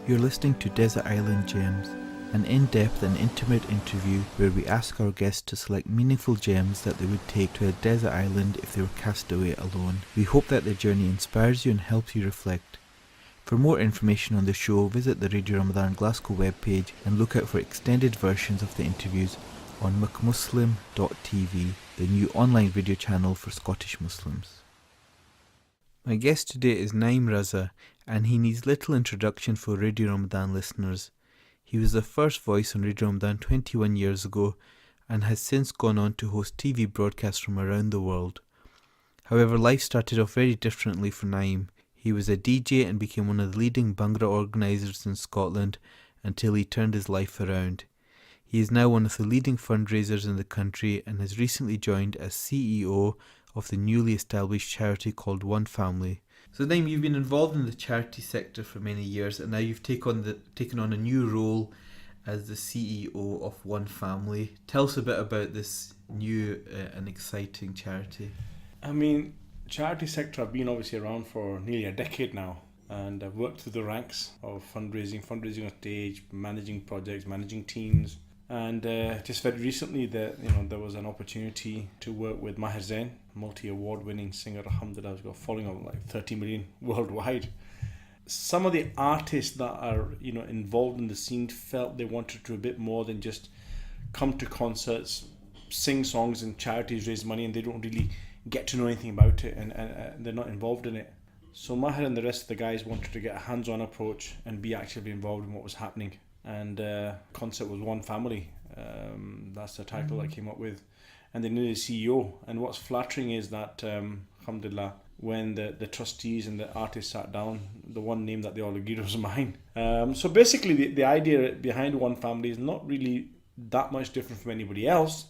You're listening to Desert Island Gems, an in-depth and intimate interview where we ask our guests to select meaningful gems that they would take to a desert island if they were cast away alone. We hope that their journey inspires you and helps you reflect. For more information on the show, visit the Radio Ramadan Glasgow webpage and look out for extended versions of the interviews on McMuslim.tv, the new online video channel for Scottish Muslims. My guest today is Naeem Raza, and he needs little introduction for Radio Ramadan listeners. He was the first voice on Radio Ramadan 21 years ago and has since gone on to host TV broadcasts from around the world. However, life started off very differently for Naeem. He was a DJ and became one of the leading Bhangra organisers in Scotland until he turned his life around. He is now one of the leading fundraisers in the country and has recently joined as CEO of the newly established charity called One Family. So Naeem, you've been involved in the charity sector for many years, and now you've taken on a new role as the CEO of One Family. Tell us a bit about this new and exciting charity. I mean, charity sector, I've been obviously around for nearly a decade now, and I've worked through the ranks of fundraising on stage, managing projects, managing teams, and just very recently there was an opportunity to work with Maher Zain, multi-award-winning singer, alhamdulillah, who's got a following of like 30 million worldwide. Some of the artists that are involved in the scene felt they wanted to do a bit more than just come to concerts, sing songs and charities, raise money, and they don't really get to know anything about it, and they're not involved in it. So Maher and the rest of the guys wanted to get a hands-on approach and be actively involved in what was happening. And concept was One Family. That's the title I came up with. And they needed a CEO. And what's flattering is that, alhamdulillah, when the trustees and the artists sat down, the one name that they all agreed was mine. So basically, the idea behind One Family is not really that much different from anybody else,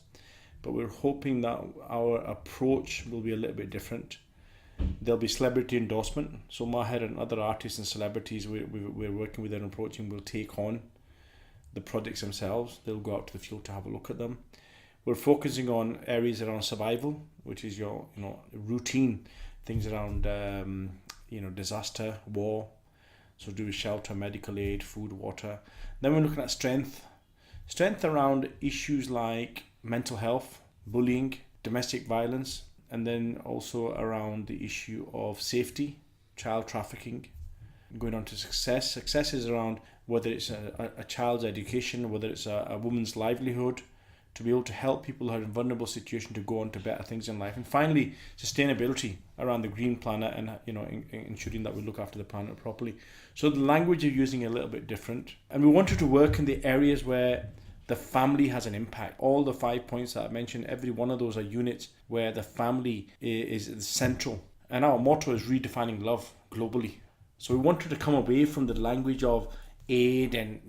but we're hoping that our approach will be a little bit different. There'll be celebrity endorsement. So Maher and other artists and celebrities we're working with and approaching will take on the projects themselves. They'll go out to the field to have a look at them. We're focusing on areas around survival, which is your routine things around disaster, war, so do with shelter, medical aid, food, water. Then we're looking at strength around issues like mental health, bullying, domestic violence, and then also around the issue of safety, child trafficking. Going on to success. Success is around whether it's a child's education, whether it's a woman's livelihood, to be able to help people who are in a vulnerable situation to go on to better things in life. And finally, sustainability around the green planet and ensuring that we look after the planet properly. So the language you're using is a little bit different. And we wanted to work in the areas where the family has an impact. All the 5 points that I mentioned, every one of those are units where the family is central. And our motto is redefining love globally. So we wanted to come away from the language of aid and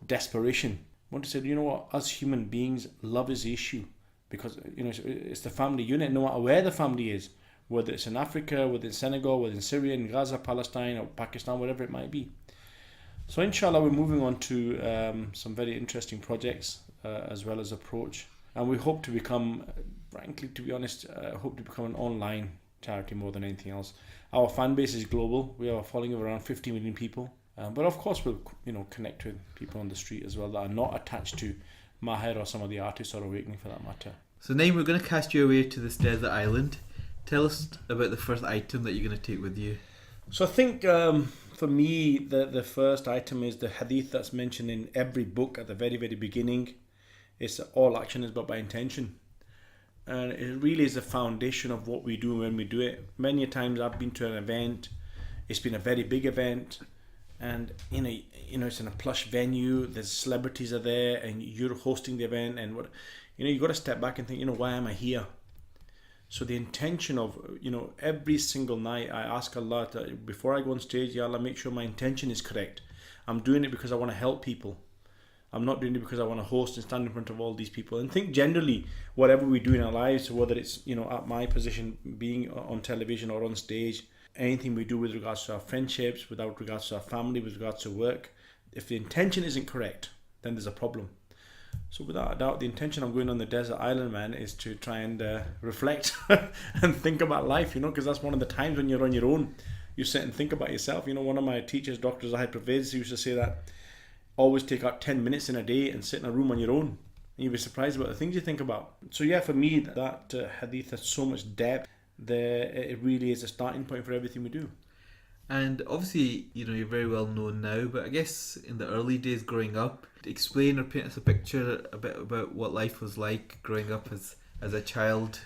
desperation. We want to say, as human beings, love is the issue, because it's the family unit, no matter where the family is, whether it's in Africa, whether it's Senegal, whether it's Syria, in Gaza, Palestine, or Pakistan, whatever it might be. So inshallah, we're moving on to some very interesting projects as well as approach, and we hope to become, frankly, to be honest, an online charity more than anything else. Our fan base is global. We have a following of around 50 million people. But of course, we'll connect with people on the street as well that are not attached to Maher or some of the artists or Awakening for that matter. So Naeem, we're going to cast you away to this desert island. Tell us about the first item that you're going to take with you. So I think for me, the first item is the hadith that's mentioned in every book at the very, very beginning. It's all action is but by intention. And it really is the foundation of what we do when we do it. Many times I've been to an event. It's been a very big event. And it's in a plush venue. There's celebrities are there, and you're hosting the event. And you got to step back and think, why am I here? So the intention of every single night, I ask Allah before I go on stage, Ya Allah, make sure my intention is correct. I'm doing it because I want to help people. I'm not doing it because I want to host and stand in front of all these people. And think generally, whatever we do in our lives, whether it's at my position, being on television or on stage, anything we do with regards to our friendships, with regards to our family, with regards to work, if the intention isn't correct, then there's a problem. So without a doubt, the intention of going on the desert island, man, is to try and reflect and think about life, because that's one of the times when you're on your own. you sit and think about yourself. You know, one of my teachers, Dr. Zahid Pervez, used to say that always take out 10 minutes in a day and sit in a room on your own. And you'll be surprised about the things you think about. So yeah, for me, that hadith has so much depth that it really is a starting point for everything we do. And obviously, you're very well known now, but I guess in the early days growing up, explain or paint us a picture a bit about what life was like growing up as a child.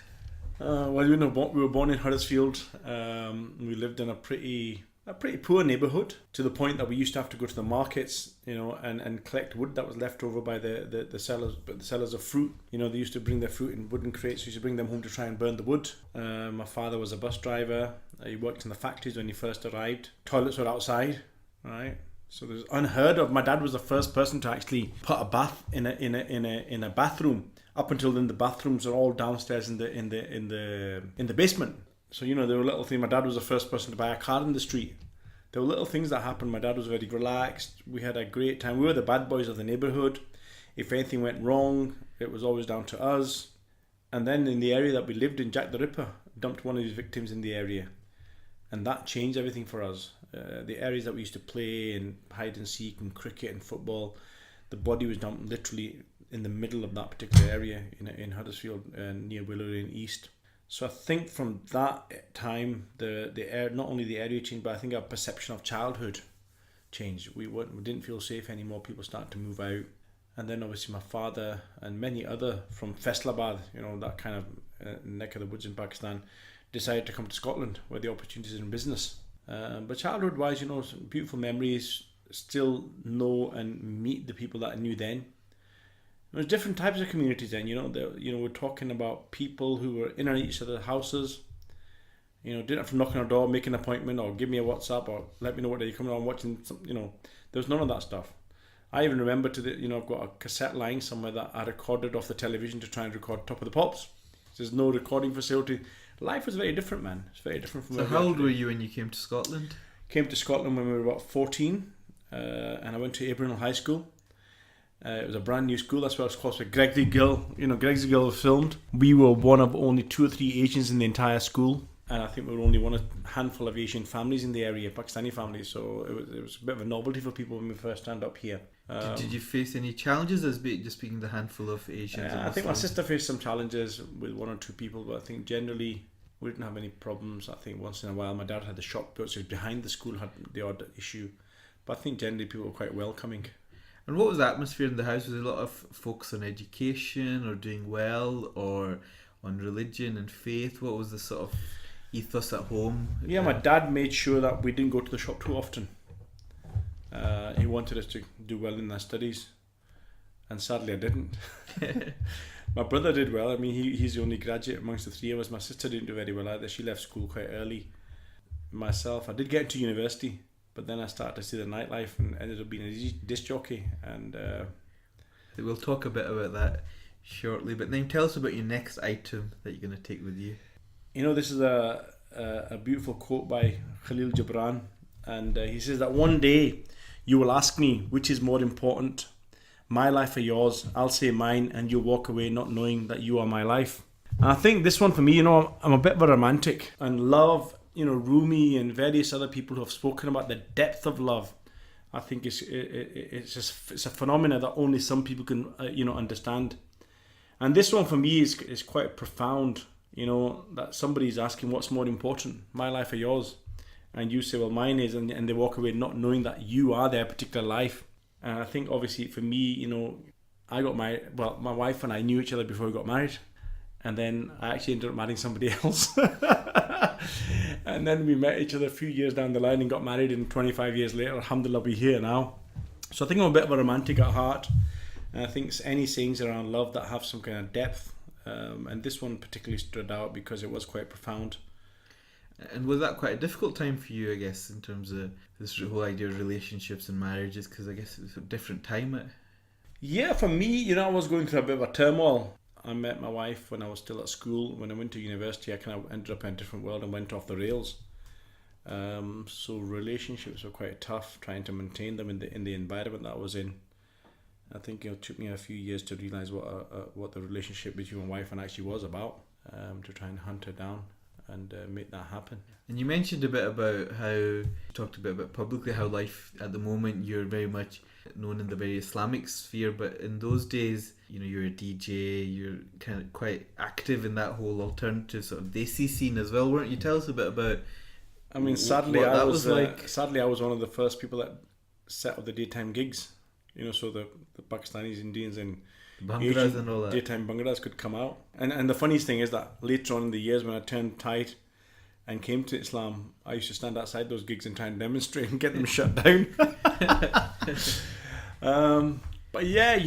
Well, we were born in Huddersfield. We lived in a pretty poor neighbourhood, to the point that we used to have to go to the markets, and collect wood that was left over by the sellers of fruit. They used to bring their fruit in wooden crates. We used to bring them home to try and burn the wood. My father was a bus driver. He worked in the factories when he first arrived. Toilets were outside, right? So there's unheard of. My dad was the first person to actually put a bath in a bathroom. Up until then, the bathrooms are all downstairs in the basement. So, there were little things. My dad was the first person to buy a car in the street. There were little things that happened. My dad was very relaxed. We had a great time. We were the bad boys of the neighbourhood. If anything went wrong, it was always down to us. And then in the area that we lived in, Jack the Ripper dumped one of his victims in the area. And that changed everything for us. The areas that we used to play in hide and seek and cricket and football, the body was dumped literally in the middle of that particular area in Huddersfield, near Willow Lane East. So I think from that time, not only the area changed, but I think our perception of childhood changed. We didn't feel safe anymore. People started to move out. And then obviously my father and many other from Faisalabad, that kind of neck of the woods in Pakistan, decided to come to Scotland where the opportunities in business. But childhood wise, some beautiful memories. Still know and meet the people that I knew then. There was different types of communities then. We're talking about people who were in and out each other's houses. Didn't have to knock on a door, make an appointment, or give me a WhatsApp, or let me know what day you're coming on watching. There was none of that stuff. I even remember I've got a cassette lying somewhere that I recorded off the television to try and record Top of the Pops. There's no recording facility. Life was very different, man. It's very different from. So how old were you when you came to Scotland? Came to Scotland when we were about 14, and I went to Abraham High School. It was a brand new school. That's where I was close with Gregsy Gill. Gregsy Gill was filmed. We were one of only 2 or 3 Asians in the entire school, and I think we were only one of a handful of Asian families in the area, Pakistani families. So it was a bit of a novelty for people when we first turned up here. Did you face any challenges as just being the handful of Asians? I think my sister faced some challenges with 1 or 2 people, but I think generally we didn't have any problems. I think once in a while my dad had the shop built, so behind the school had the odd issue, but I think generally people were quite welcoming. And what was the atmosphere in the house? Was there a lot of focus on education or doing well, or on religion and faith? What was the sort of ethos at home? Yeah, my dad made sure that we didn't go to the shop too often. He wanted us to do well in our studies, and sadly I didn't. My brother did well. I mean, he's the only graduate amongst the 3 of us. My sister didn't do very well either. She left school quite early. Myself, I did get into university, but then I started to see the nightlife and ended up being a disc jockey. And we'll talk a bit about that shortly. But then tell us about your next item that you're going to take with you. This is a beautiful quote by Khalil Gibran, and he says that one day you will ask me which is more important, my life or yours. I'll say mine, and you'll walk away not knowing that you are my life. And I think this one for me, I'm a bit of a romantic, and love, Rumi and various other people who have spoken about the depth of love. I think it's a phenomena that only some people can understand. And this one for me is quite profound. That somebody's asking what's more important, my life or yours, and you say, well, mine is, and they walk away not knowing that you are their particular life. And I think obviously for me, I got married. Well, my wife and I knew each other before we got married, and then I actually ended up marrying somebody else. And then we met each other a few years down the line and got married, and 25 years later, alhamdulillah, we're here now. So I think I'm a bit of a romantic at heart, and I think any sayings around love that have some kind of depth, and this one particularly stood out because it was quite profound. And was that quite a difficult time for you, I guess, in terms of this whole idea of relationships and marriages? Because I guess it was a different time. Yeah, for me, I was going through a bit of a turmoil. I met my wife when I was still at school. When I went to university, I kind of ended up in a different world and went off the rails. So relationships were quite tough, trying to maintain them in the environment that I was in. I think it took me a few years to realise what the relationship between my wife and I actually was about, to try and hunt her down. make that happen. And you mentioned a bit about how, you talked a bit about publicly how life at the moment, you're very much known in the very Islamic sphere, but in those days, you're a DJ, you're kind of quite active in that whole alternative sort of desi scene as well, weren't you? Tell us a bit about. I mean, sadly, what I that was like. sadly I was one of the first people that set up the daytime gigs. So the Pakistanis, Indians, and Banglas Asian and all that. daytime banglas could come out. And the funniest thing is that later on in the years when I turned tide and came to Islam, I used to stand outside those gigs and try and demonstrate and get them shut down. But yeah,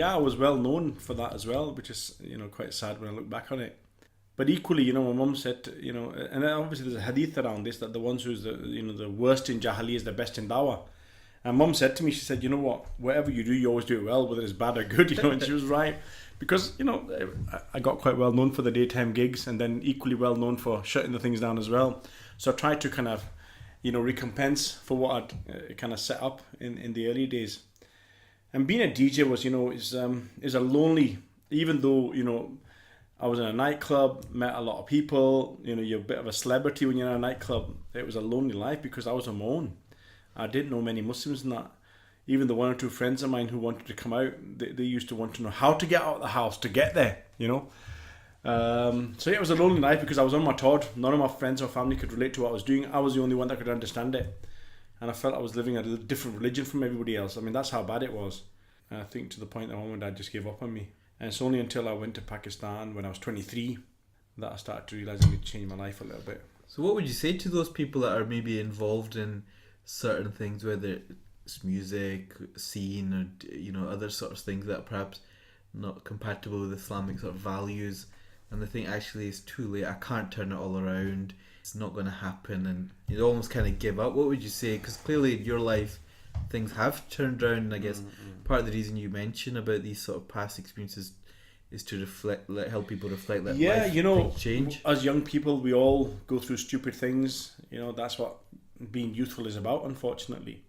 I was well known for that as well, which is quite sad when I look back on it. But equally, my mum said, and obviously there's a hadith around this, that the ones who's the worst in Jahili is the best in Dawah. And mum said to me, she said, you know what, whatever you do, you always do it well, whether it's bad or good, and she was right. Because, I got quite well known for the daytime gigs, and then equally well known for shutting the things down as well. So I tried to kind of, recompense for what I'd kind of set up in the early days. And being a DJ was, is a lonely, even though, I was in a nightclub, met a lot of people, you're a bit of a celebrity when you're in a nightclub. It was a lonely life because I was on my own. I didn't know many Muslims in that. Even the one or two friends of mine who wanted to come out, they used to want to know how to get out of the house to get there, So yeah, it was a lonely life because I was on my Todd. None of my friends or family could relate to what I was doing. I was the only one that could understand it. And I felt I was living a different religion from everybody else. I mean, that's how bad it was. And I think to the point that mum and dad just gave up on me. And it's only until I went to Pakistan when I was 23 that I started to realise I need to change my life a little bit. So what would you say to those people that are maybe involved in certain things, whether it's music, scene, or other sort of things that are perhaps not compatible with Islamic sort of values, and they think actually it's too late, I can't turn it all around, it's not going to happen, and you almost kind of give up? What would you say? Because clearly in your life things have turned around, and I guess part of the reason you mention about these sort of past experiences is to reflect, help people reflect that life change. As young people, we all go through stupid things. That's what being youthful is about, unfortunately.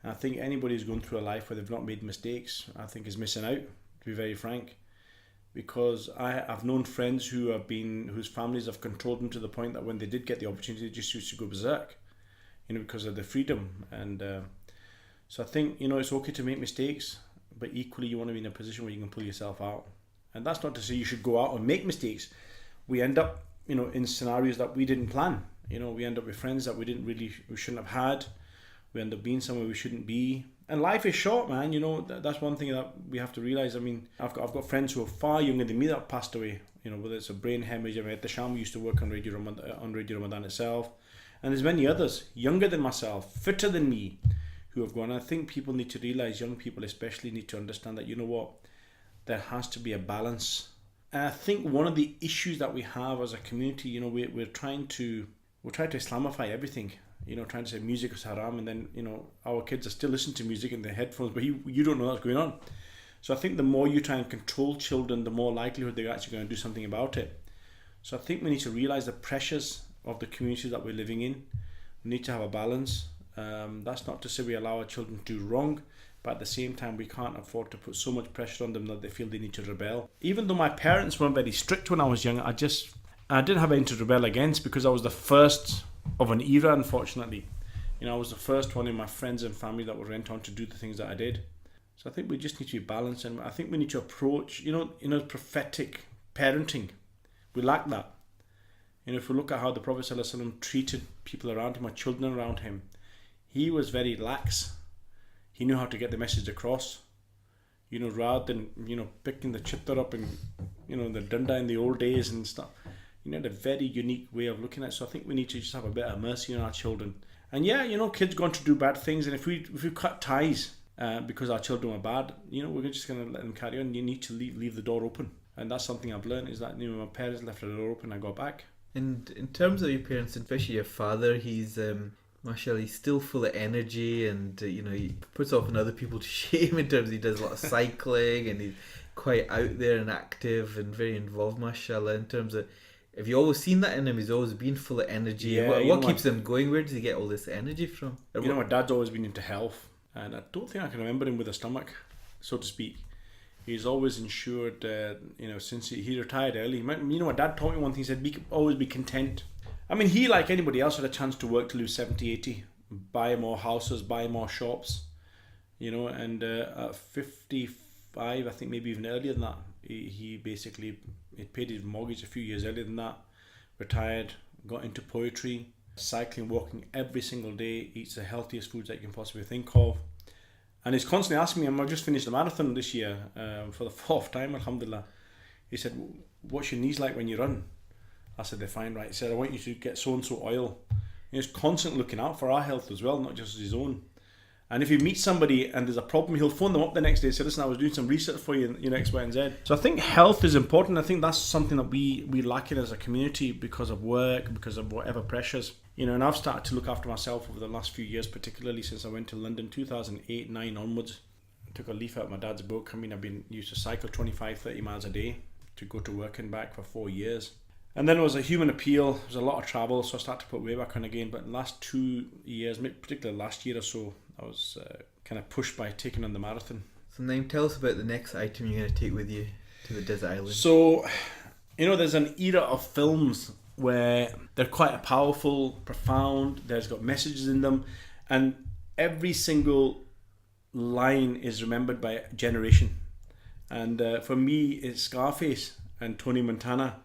And I think anybody who's going through a life where they've not made mistakes, I think is missing out, to be very frank. Because I've known friends whose families have controlled them to the point that when they did get the opportunity, they just used to go berserk, because of the freedom. And so I think, it's okay to make mistakes, but equally you want to be in a position where you can pull yourself out. And that's not to say you should go out and make mistakes. We end up, in scenarios that we didn't plan. We end up with friends that we shouldn't have had. We end up being somewhere we shouldn't be. And life is short, man. That's one thing that we have to realize. I mean, I've got friends who are far younger than me that have passed away. Whether it's a brain hemorrhage. I mean, at the Sham, we used to work on Radio Ramadan itself. And there's many others younger than myself, fitter than me, who have gone. I think people need to realize, young people especially, need to understand that, there has to be a balance. And I think one of the issues that we have as a community, we're trying to Islamify everything. Trying to say music is haram, and then our kids are still listening to music in their headphones, but you don't know what's going on. So I think the more you try and control children, the more likelihood they're actually going to do something about it. So I think we need to realize the pressures of the communities that we're living in. We need to have a balance. That's not to say we allow our children to do wrong, but at the same time we can't afford to put so much pressure on them that they feel they need to rebel. Even though my parents weren't very strict when I was young, I didn't have anything to rebel against, because I was the first of an era, unfortunately. I was the first one in my friends and family that went on to do the things that I did. So I think we just need to be balanced, and I think we need to approach, prophetic parenting. We lack that. If we look at how the Prophet ﷺ treated people around him, or children around him, he was very lax. He knew how to get the message across. Rather than, picking the chittar up and, the danda in the old days and stuff. Had a very unique way of looking at it. So I think we need to just have a bit of mercy on our children. And yeah, kids going to do bad things, and if we cut ties because our children are bad, we're just going to let them carry on. You need to leave the door open. And that's something I've learned, is that my parents left the door open, I got back. And in terms of your parents, especially your father, he's mashallah, he's still full of energy, and he puts often other people to shame in terms of he does a lot of cycling, and he's quite out there and active and very involved, mashallah, in terms of, have you always seen that in him? He's always been full of energy. Yeah, what keeps him going? Where does he get all this energy from? My dad's always been into health, and I don't think I can remember him with a stomach, so to speak. He's always ensured, since he retired early. My dad taught me one thing. He said, always be content. I mean, he, like anybody else, had a chance to work till he was 70, 80, buy more houses, buy more shops, and at 55, I think maybe even earlier than that, he basically paid his mortgage a few years earlier than that, retired, got into poetry, cycling, walking every single day, eats the healthiest foods that you can possibly think of. And he's constantly asking me, I've just finished the marathon this year for the 4th time, alhamdulillah. He said, what's your knees like when you run? I said, they're fine, right? He said, I want you to get so-and-so oil. He's constantly looking out for our health as well, not just his own. And if he meets somebody and there's a problem, he'll phone them up the next day and say, listen, I was doing some research for you, X, Y, and Z. So I think health is important. I think that's something that we lack in as a community because of work, because of whatever pressures. And I've started to look after myself over the last few years, particularly since I went to London 2008, 9 onwards. I took a leaf out of my dad's book. I mean, I've been used to cycle 25, 30 miles a day to go to work and back for 4 years. And then it was a human appeal. There was a lot of travel, so I started to put weight back on again. But the last 2 years, particularly last year or so, I was kind of pushed by taking on the marathon. So Naeem, tell us about the next item you're going to take with you to the desert island. So, there's an era of films where they're quite powerful, profound, there's got messages in them, and every single line is remembered by a generation. And for me, it's Scarface and Tony Montana.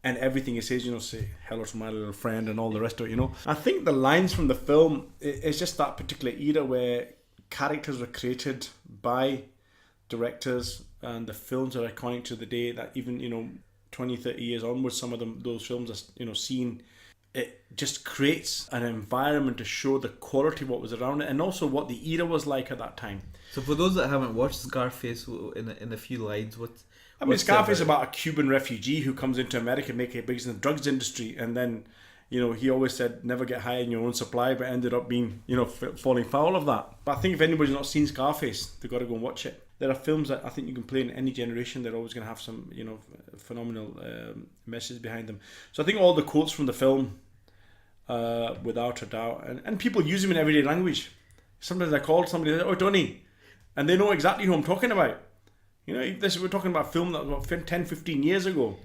And everything he says, say hello to my little friend and all the rest of it, I think the lines from the film, it's just that particular era where characters were created by directors and the films are iconic to the day that even, 20, 30 years onwards, some of those films are, seen. It just creates an environment to show the quality of what was around it and also what the era was like at that time. So for those that haven't watched Scarface, in a few lines, Scarface is about a Cuban refugee who comes into America, making it big in the drugs industry, and then, he always said never get high in your own supply, but ended up being, falling foul of that. But I think if anybody's not seen Scarface, they've got to go and watch it. There are films that I think you can play in any generation. They're always going to have some, phenomenal messages behind them. So I think all the quotes from the film, without a doubt, and people use them in everyday language. Sometimes I call somebody, oh, Tony, and they know exactly who I'm talking about. We're talking about a film that was about 10, 15 years ago.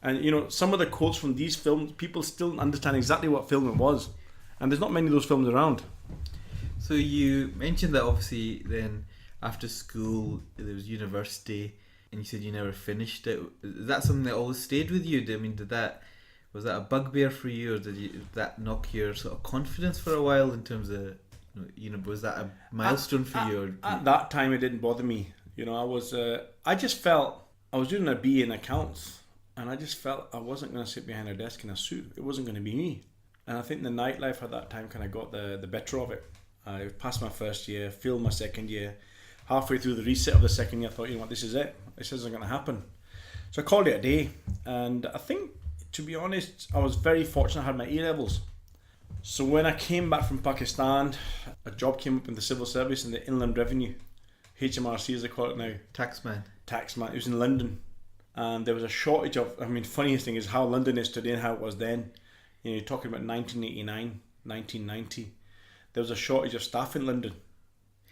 And, some of the quotes from these films, people still understand exactly what film it was. And there's not many of those films around. So you mentioned that obviously then after school, there was university, and you said you never finished it. Is that something that always stayed with you? I mean, was that a bugbear for you, or did that knock your sort of confidence for a while in terms of, was that a milestone for you? At that time, it didn't bother me. I just felt I was doing a BA in accounts, and I just felt I wasn't going to sit behind a desk in a suit. It wasn't going to be me. And I think the nightlife at that time kind of got the better of it. I passed my first year, failed my second year. Halfway through the reset of the second year, I thought, this is it. This isn't going to happen. So I called it a day. And I think, to be honest, I was very fortunate I had my A-levels. So when I came back from Pakistan, a job came up in the civil service in the Inland Revenue. HMRC as they call it now. Taxman. It was in London. And there was a shortage of, funniest thing is how London is today and how it was then. You're talking about 1989, 1990. There was a shortage of staff in London,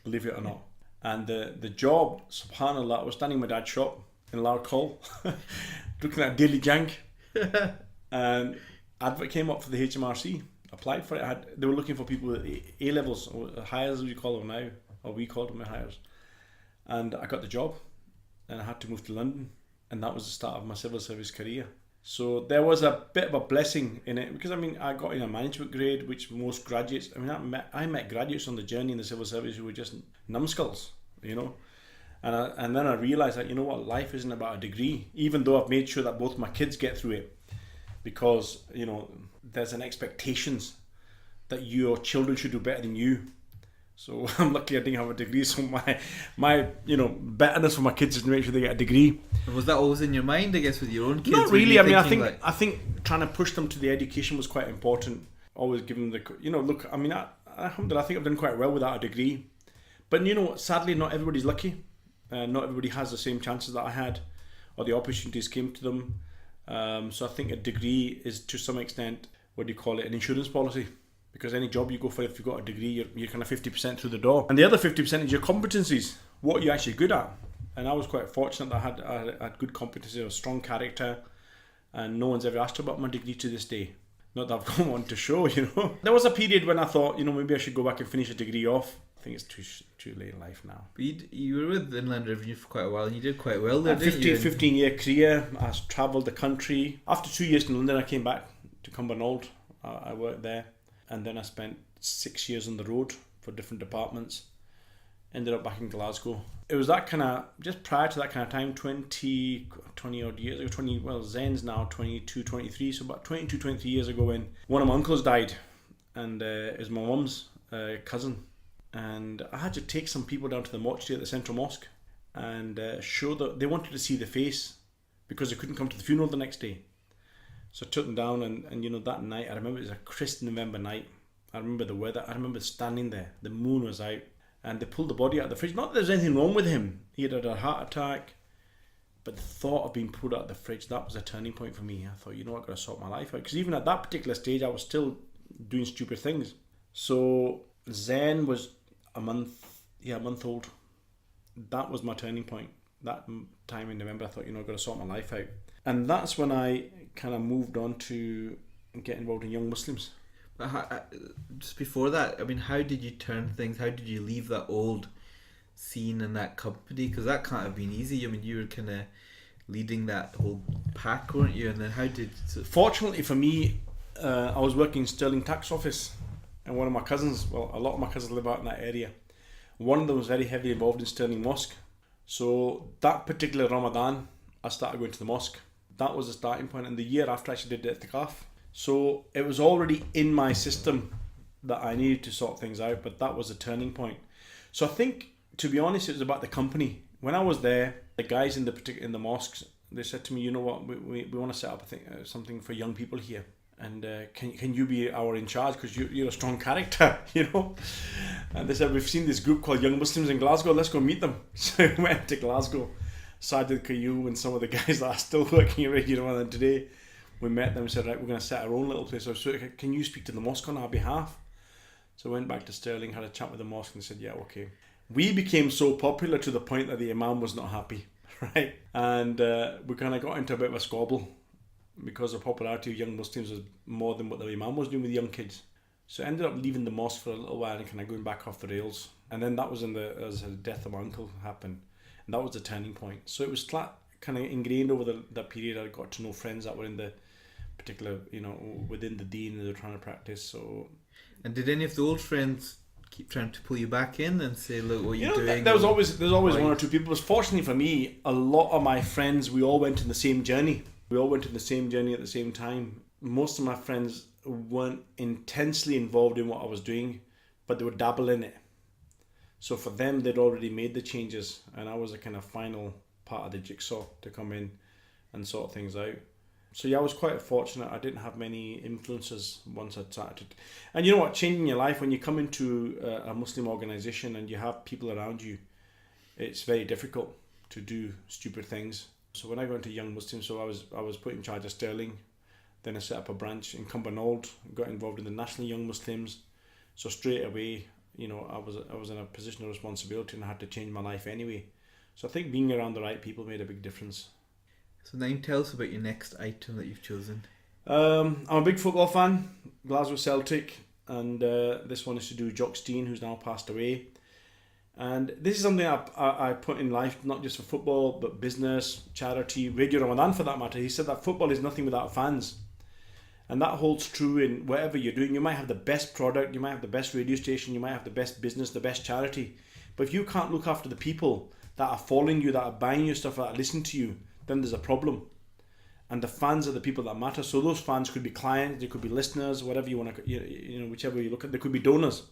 believe it or not. And the job, subhanAllah, I was standing in my dad's shop in Lark Hall, looking at Daily Jank. And advert came up for the HMRC. Applied for it. They were looking for people with A-levels, or hires as we call them now, or we called them hires. And I got the job, and I had to move to London, and that was the start of my civil service career. So there was a bit of a blessing in it, because I got in a management grade, which most graduates, I met graduates on the journey in the civil service who were just numbskulls, and then I realised that, life isn't about a degree, even though I've made sure that both my kids get through it, because, there's an expectations that your children should do better than you. So I'm lucky I didn't have a degree, so my betterness for my kids is to make sure they get a degree. And was that always in your mind, I guess, with your own kids? Not really. I think trying to push them to the education was quite important. Always giving them alhamdulillah, I think I've done quite well without a degree. But sadly, not everybody's lucky. Not everybody has the same chances that I had, or the opportunities came to them. So I think a degree is, to some extent, an insurance policy. Because any job you go for, if you've got a degree, you're kind of 50% through the door. And the other 50% is your competencies. What are you actually good at? And I was quite fortunate that I had good competency, a strong character, and no one's ever asked about my degree to this day. Not that I've got one to show, There was a period when I thought, maybe I should go back and finish a degree off. I think it's too late in life now. But you were with Inland Revenue for quite a while, and you did quite well there, didn't you? 15-year career. I travelled the country. After 2 years in London, I came back to Cumbernauld. I worked there, and then I spent 6 years on the road for different departments. Ended up back in Glasgow. It was that kind of, just prior to that kind of time, 20 odd years ago, Zen's now 22, 23, so about 22, 23 years ago, when one of my uncles died, and it was my mum's cousin. And I had to take some people down to the mortuary at the Central Mosque and show that they wanted to see the face because they couldn't come to the funeral the next day. So I took them down, and that night, I remember it was a crisp November night. I remember the weather. I remember standing there. The moon was out, and they pulled the body out of the fridge. Not that there's anything wrong with him. He had a heart attack. But the thought of being pulled out of the fridge, that was a turning point for me. I thought, I've got to sort my life out. Because even at that particular stage, I was still doing stupid things. So Zen was a month old. That was my turning point. That time in November, I thought, I've got to sort my life out. And that's when I kind of moved on to get involved in Young Muslims. But just before that, how did you turn things? How did you leave that old scene and that company? Because that can't have been easy. You were kind of leading that whole pack, weren't you? And then how did... Fortunately for me, I was working in Stirling Tax Office, and one of my cousins, a lot of my cousins live out in that area. One of them was very heavily involved in Stirling Mosque. So that particular Ramadan, I started going to the mosque. That was the starting point, and the year after I actually did the itikaf. So it was already in my system that I needed to sort things out, but that was a turning point. So I think, to be honest, it was about the company. When I was there, the guys in the mosques, they said to me, you know what, we want to set up something for young people here. And can you be our in charge, because you're a strong character, And they said, we've seen this group called Young Muslims in Glasgow, let's go meet them. So we went to Glasgow. Sajid Kayu and some of the guys that are still working at Radio Ramadan today, we met them and said, right, we're going to set our own little place. So can you speak to the mosque on our behalf? So I went back to Stirling, had a chat with the mosque, and they said, yeah, okay. We became so popular to the point that the imam was not happy, right? And we kind of got into a bit of a squabble because the popularity of Young Muslims was more than what the imam was doing with young kids. So I ended up leaving the mosque for a little while and kind of going back off the rails. And then that was as the death of my uncle happened. And that was the turning point. So it was kind of ingrained over that period. I got to know friends that were in the particular, within the deen that they were trying to practice. So. And did any of the old friends keep trying to pull you back in and say, look, what you're doing? There's always one or two people. But fortunately for me, a lot of my friends, we all went on the same journey. We all went on the same journey at the same time. Most of my friends weren't intensely involved in what I was doing, but they would dabble in it. So for them, they'd already made the changes, and I was a kind of final part of the jigsaw to come in and sort things out. So yeah, I was quite fortunate. I didn't have many influences once I started. And you know what, changing your life, when you come into a Muslim organisation and you have people around you, it's very difficult to do stupid things. So when I got into Young Muslims, so I was put in charge of Stirling. Then I set up a branch in Cumbernauld, got involved in the National Young Muslims. So straight away, I was in a position of responsibility, and I had to change my life anyway. So I think being around the right people made a big difference. So Naeem, tell us about your next item that you've chosen. I'm a big football fan, Glasgow Celtic, and this one is to do with Jock Stein, who's now passed away. And this is something I put in life, not just for football, but business, charity, Radio Ramadan for that matter. He said that football is nothing without fans. And that holds true in whatever you're doing. You might have the best product, you might have the best radio station, you might have the best business, the best charity. But if you can't look after the people that are following you, that are buying your stuff, that are listening to you, then there's a problem. And the fans are the people that matter. So those fans could be clients, they could be listeners, whatever you want to, whichever you look at. They could be donors.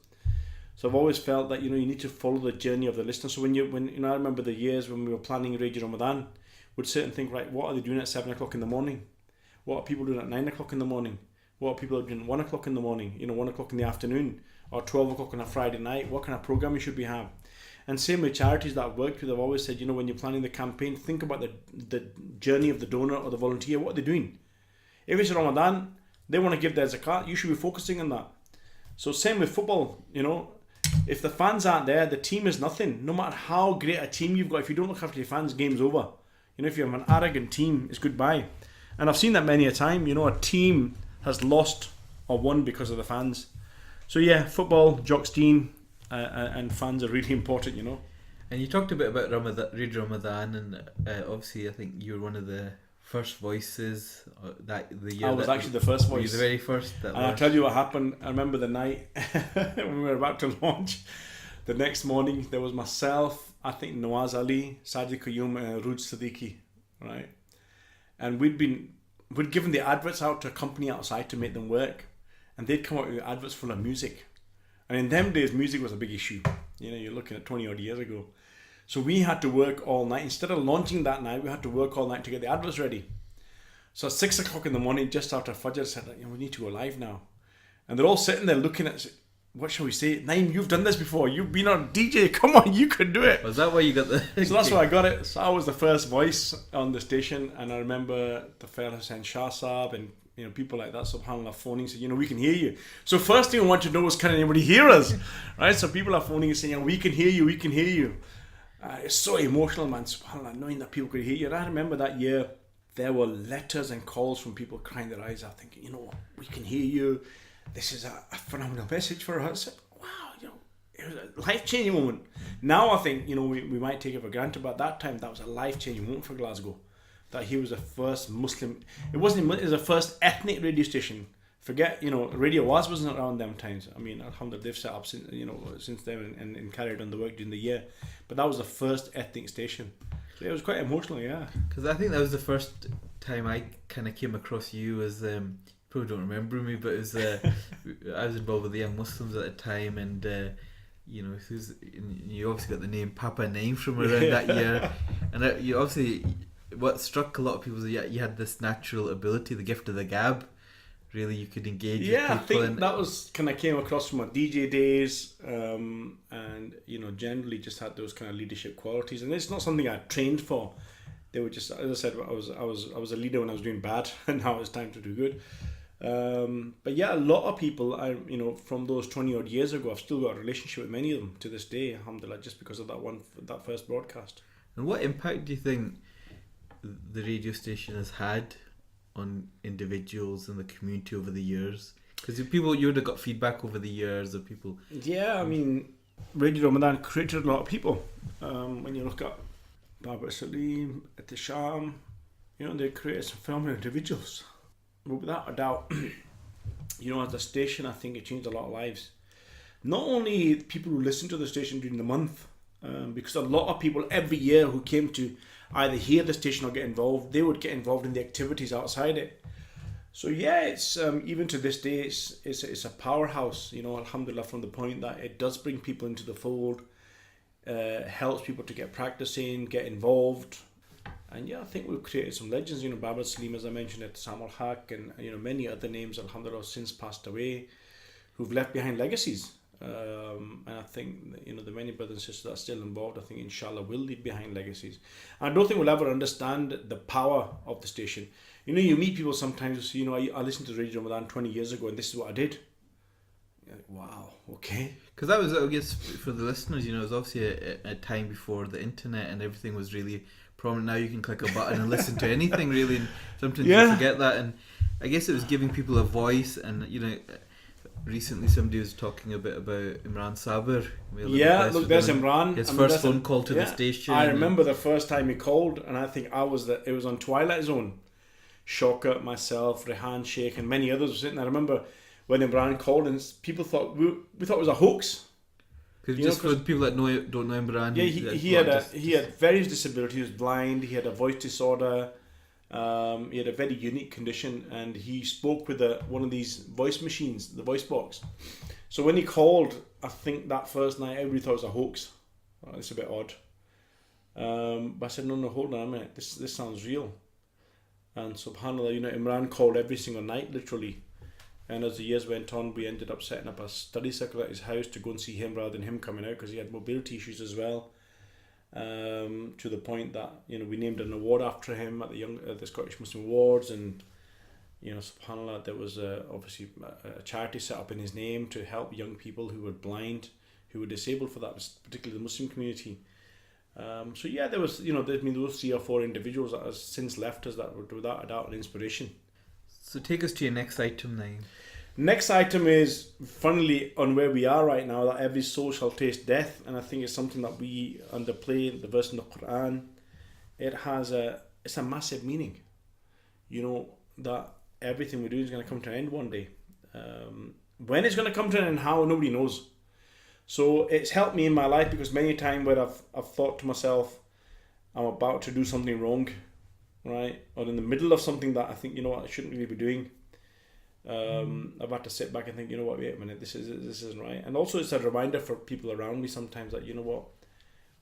So I've always felt that you need to follow the journey of the listener. So when I remember the years when we were planning Radio Ramadan, we'd sit and think, right, what are they doing at 7 o'clock in the morning? What are people doing at 9 o'clock in the morning? What are people doing at 1 o'clock in the morning? 1 o'clock in the afternoon, or 12 o'clock on a Friday night? What kind of programming should we have? And same with charities that I've worked with, I've always said, when you're planning the campaign, think about the journey of the donor or the volunteer. What are they doing? If it's Ramadan, they want to give their zakat, you should be focusing on that. So same with football, if the fans aren't there, the team is nothing. No matter how great a team you've got, if you don't look after your fans, game's over. You know, if you have an arrogant team, it's goodbye. And I've seen that many a time. You know, a team has lost or won because of the fans. So yeah, football, Jockstein, and fans are really important, you know. And you talked a bit about Ramadan, Radio Ramadan, and obviously I think you were one of the first voices the year. I was actually the first voice. Were you the very first? And I'll tell you what happened. I remember the night when we were about to launch. The next morning, there was myself, I think Nawaz Ali, Sajid Qayyum, and Ruj Siddiqui, right? And we'd given the adverts out to a company outside to make them work, and they'd come out with adverts full of music. And in them days, music was a big issue. You know, you're looking at 20 odd years ago. So we had to work all night. Instead of launching that night, we had to work all night to get the adverts ready. So at 6 o'clock in the morning, just after Fajr, I said, we need to go live now. And they're all sitting there looking at, what shall we say? Naeem, you've done this before. You've been on DJ. Come on, you could do it. Was that why you got the... So that's why I got it. So I was the first voice on the station. And I remember the Fair Hussain Shah Saab and people like that, subhanAllah, phoning, saying, we can hear you. So first thing I want to know is, can anybody hear us? Right? So people are phoning and saying, we can hear you, we can hear you. It's so emotional, man, subhanAllah, knowing that people could hear you. And I remember that year, there were letters and calls from people crying their eyes out, thinking, we can hear you. This is a phenomenal message for us. Wow, it was a life-changing moment. Now I think, we might take it for granted, but at that time, that was a life-changing moment for Glasgow. That he was the first Muslim. It was the first ethnic radio station. Forget, Radio wasn't around them times. I mean, alhamdulillah, they've set up since then and carried on the work during the year. But that was the first ethnic station. So it was quite emotional, yeah. Because I think that was the first time I kind of came across you as, probably don't remember me, but it was, I was involved with the Young Muslims at the time, and you obviously got the name Papa Naeem from around that year. And you obviously... What struck a lot of people is you had this natural ability, the gift of the gab. Really, you could engage with people. Yeah, I think that was kind of came across from my DJ days, and generally just had those kind of leadership qualities. And it's not something I trained for. They were just, as I said, I was a leader when I was doing bad, and now it's time to do good. But yeah, a lot of people, from those 20 odd years ago, I've still got a relationship with many of them to this day, alhamdulillah, just because of that first broadcast. And what impact do you think the radio station has had on individuals in the community over the years? Because you would have got feedback over the years of people. Yeah, I mean, Radio Ramadan created a lot of people. When you look at Barbara Salim, at the Sham, they created some phenomenal individuals. But without a doubt, as a station, I think it changed a lot of lives. Not only people who listen to the station during the month, because a lot of people every year who came to either hear the station or get involved, they would get involved in the activities outside it. So yeah, it's even to this day, it's a powerhouse, alhamdulillah, from the point that it does bring people into the fold, helps people to get practicing, get involved. And yeah, I think we've created some legends, Barbara Salim, as I mentioned, at Samuel Haq, and many other names, alhamdulillah, since passed away, who've left behind legacies. And I think the many brothers and sisters that are still involved, I think inshallah will leave behind legacies. I don't think we'll ever understand the power of the station. You meet people sometimes, I listened to Radio Ramadan 20 years ago and this is what I did. You're like, wow, okay. Because that was, I guess, for the listeners, it was obviously a time before the internet and everything was really prominent. Now you can click a button and listen to anything really, and sometimes you forget that. And I guess it was giving people a voice, and recently somebody was talking a bit about Imran Sabir. Yeah, look, there's Imran. His first phone call to the station. I remember the first time he called, and I think it was on Twilight Zone. Shaukat, myself, Rehan Sheikh, and many others were sitting there. I remember when Imran called, and people thought we thought it was a hoax. Just for people that don't know Imran, he had various disabilities. He was blind. He had a voice disorder. He had a very unique condition, and he spoke with one of these voice machines, the voice box. So when he called, I think that first night everybody thought it was a hoax. It's a bit odd. But I said, no, hold on a minute. This sounds real. And subhanAllah, Imran called every single night, literally. And as the years went on, we ended up setting up a study circle at his house to go and see him rather than him coming out, because he had mobility issues as well. To the point that we named an award after him at the Scottish Muslim Awards, and subhanAllah, there was obviously a charity set up in his name to help young people who were blind who were disabled for that, particularly the Muslim community. So yeah, there was, there's been those 3 or 4 individuals that have since left us that were without a doubt an inspiration. So take us to your next item, Naeem. Next item is, funnily, on where we are right now, that every soul shall taste death, and I think it's something that we underplay, the verse in the Quran. It's a massive meaning, that everything we do is going to come to an end one day. When it's going to come to an end and how, nobody knows. So it's helped me in my life, because many times where I've thought to myself, I'm about to do something wrong, right? Or in the middle of something that I think, I shouldn't really be doing. I've had to sit back and think, wait a minute, this isn't right. And also it's a reminder for people around me sometimes that,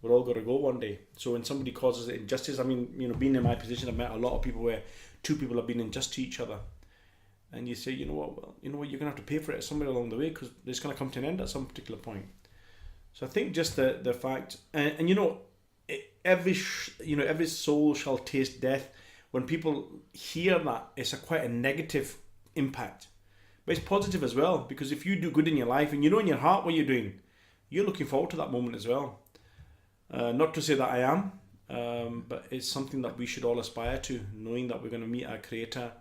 we're all going to go one day. So when somebody causes injustice, being in my position, I've met a lot of people where 2 people have been unjust to each other. And you say, you're going to have to pay for it somewhere along the way, because it's going to come to an end at some particular point. So I think just the fact, every soul shall taste death. When people hear that, it's quite a negative impact, but it's positive as well, because if you do good in your life and in your heart what you're doing, you're looking forward to that moment as well. Not to say that I am, but it's something that we should all aspire to, knowing that we're going to meet our Creator,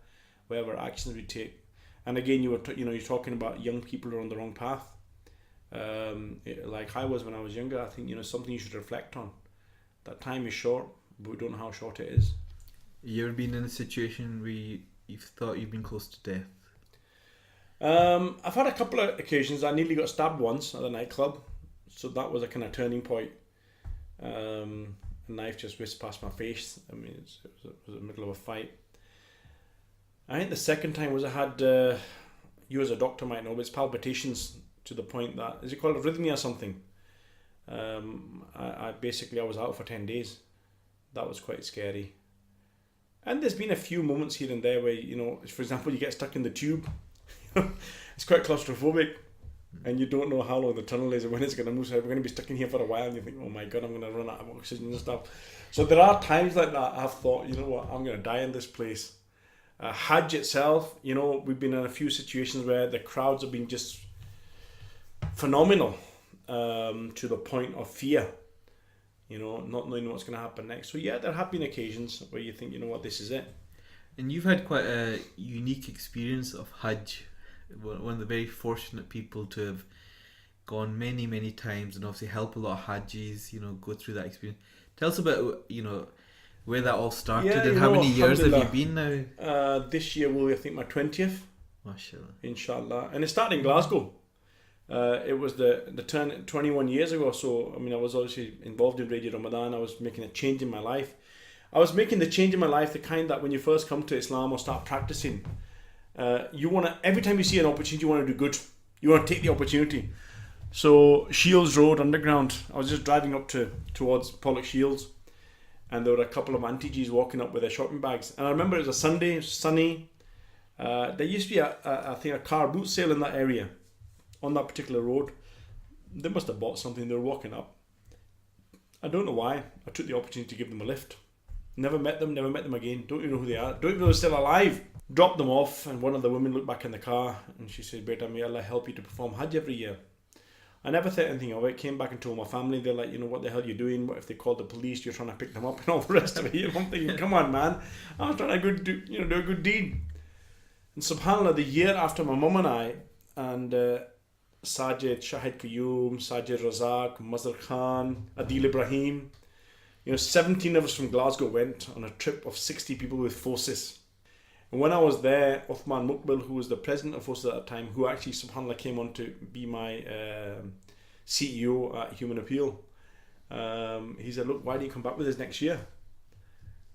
whatever actions we take. And again, you're talking about young people who are on the wrong path. Like I was when I was younger. I think something you should reflect on. That time is short, but we don't know how short it is. You ever been in a situation where you've thought you've been close to death? I've had a couple of occasions. I nearly got stabbed once at a nightclub, so that was a kind of turning point. A knife just whizzed past my face. It was in the middle of a fight. I think the second time was I had, you as a doctor might know, but it's palpitations to the point that, is it called arrhythmia or something? I was out for 10 days. That was quite scary. And there's been a few moments here and there where, for example, you get stuck in the tube. It's quite claustrophobic, and you don't know how long the tunnel is or when it's going to move. So we're going to be stuck in here for a while, and you think, oh my God, I'm going to run out of oxygen and stuff. So there are times like that I've thought, I'm going to die in this place. Hajj itself, we've been in a few situations where the crowds have been just phenomenal, to the point of fear. Not knowing what's going to happen next. So yeah, there have been occasions where you think, this is it. And you've had quite a unique experience of Hajj. One of the very fortunate people to have gone many, many times, and obviously help a lot of Hajjis, go through that experience. Tell us about, where that all started, and how many years have you been now? This year will be, I think, my 20th. MashaAllah. Inshallah. And it started in Glasgow. It was the turn 21 years ago. So I was obviously involved in Radio Ramadan. I was making a change in my life. I was making the change in my life, the kind that when you first come to Islam or start practicing, you want to, every time you see an opportunity, you want to do good. You want to take the opportunity. So Shields Road Underground, I was just driving up towards Pollock Shields, and there were a couple of auntie-Gs walking up with their shopping bags. And I remember it was a Sunday, sunny. There used to be a car boot sale in that area, on that particular road. They must have bought something. They were walking up. I don't know why. I took the opportunity to give them a lift. Never met them again. Don't even know who they are. Don't even know they're still alive. Dropped them off, and one of the women looked back in the car and she said, "Beta, may Allah help you to perform Hajj every year." I never thought anything of it. Came back and told my family. They're like, what the hell are you doing? What if they called the police? You're trying to pick them up and all the rest of it. I'm thinking, come on, man. I was trying to do a good deed. And subhanAllah, the year after my mum and I, and Sajid, Shahid Qayyum, Sajid Razak, Mazhar Khan, Adil Ibrahim, 17 of us from Glasgow went on a trip of 60 people with forces. And when I was there, Uthman Muqbil, who was the president of forces at that time, who actually subhanAllah came on to be my CEO at Human Appeal, he said, "Look, why don't you come back with us next year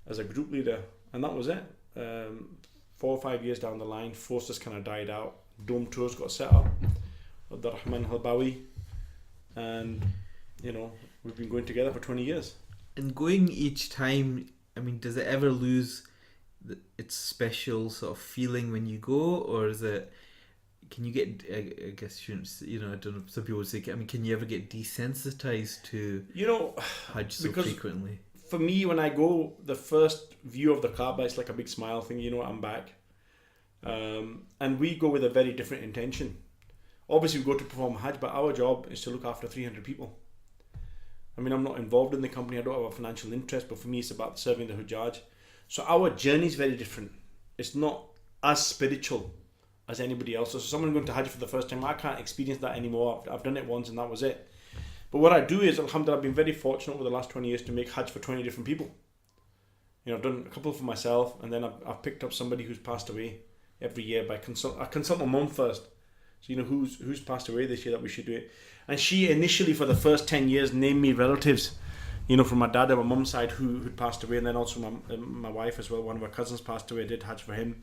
as a group leader?" And that was it. 4 or 5 years down the line, forces kind of died out. Dome tours got set up. Abdul Rahman Halbawi, and we've been going together for 20 years. And going each time, does it ever lose its special sort of feeling when you go, or is it? Can you get? I guess you shouldn't. I don't know. Some people would say, can you ever get desensitized to Hajj so frequently? For me, when I go, the first view of the Kaaba, it's like a big smile thing. I'm back, and we go with a very different intention. Obviously, we go to perform Hajj, but our job is to look after 300 people. I mean, I'm not involved in the company, I don't have a financial interest, but for me, it's about serving the Hujjaj. So our journey is very different. It's not as spiritual as anybody else. So someone going to Hajj for the first time, I can't experience that anymore. I've done it once and that was it. But what I do is, alhamdulillah, I've been very fortunate over the last 20 years to make Hajj for 20 different people. You know, I've done a couple for myself, and then I've picked up somebody who's passed away every year by I consult my mum first. So, you know, who's passed away this year that we should do it. And she initially, for the first 10 years, named me relatives, you know, from my dad and my mum's side who'd passed away, and then also my wife as well. One of her cousins passed away, I did Hajj for him.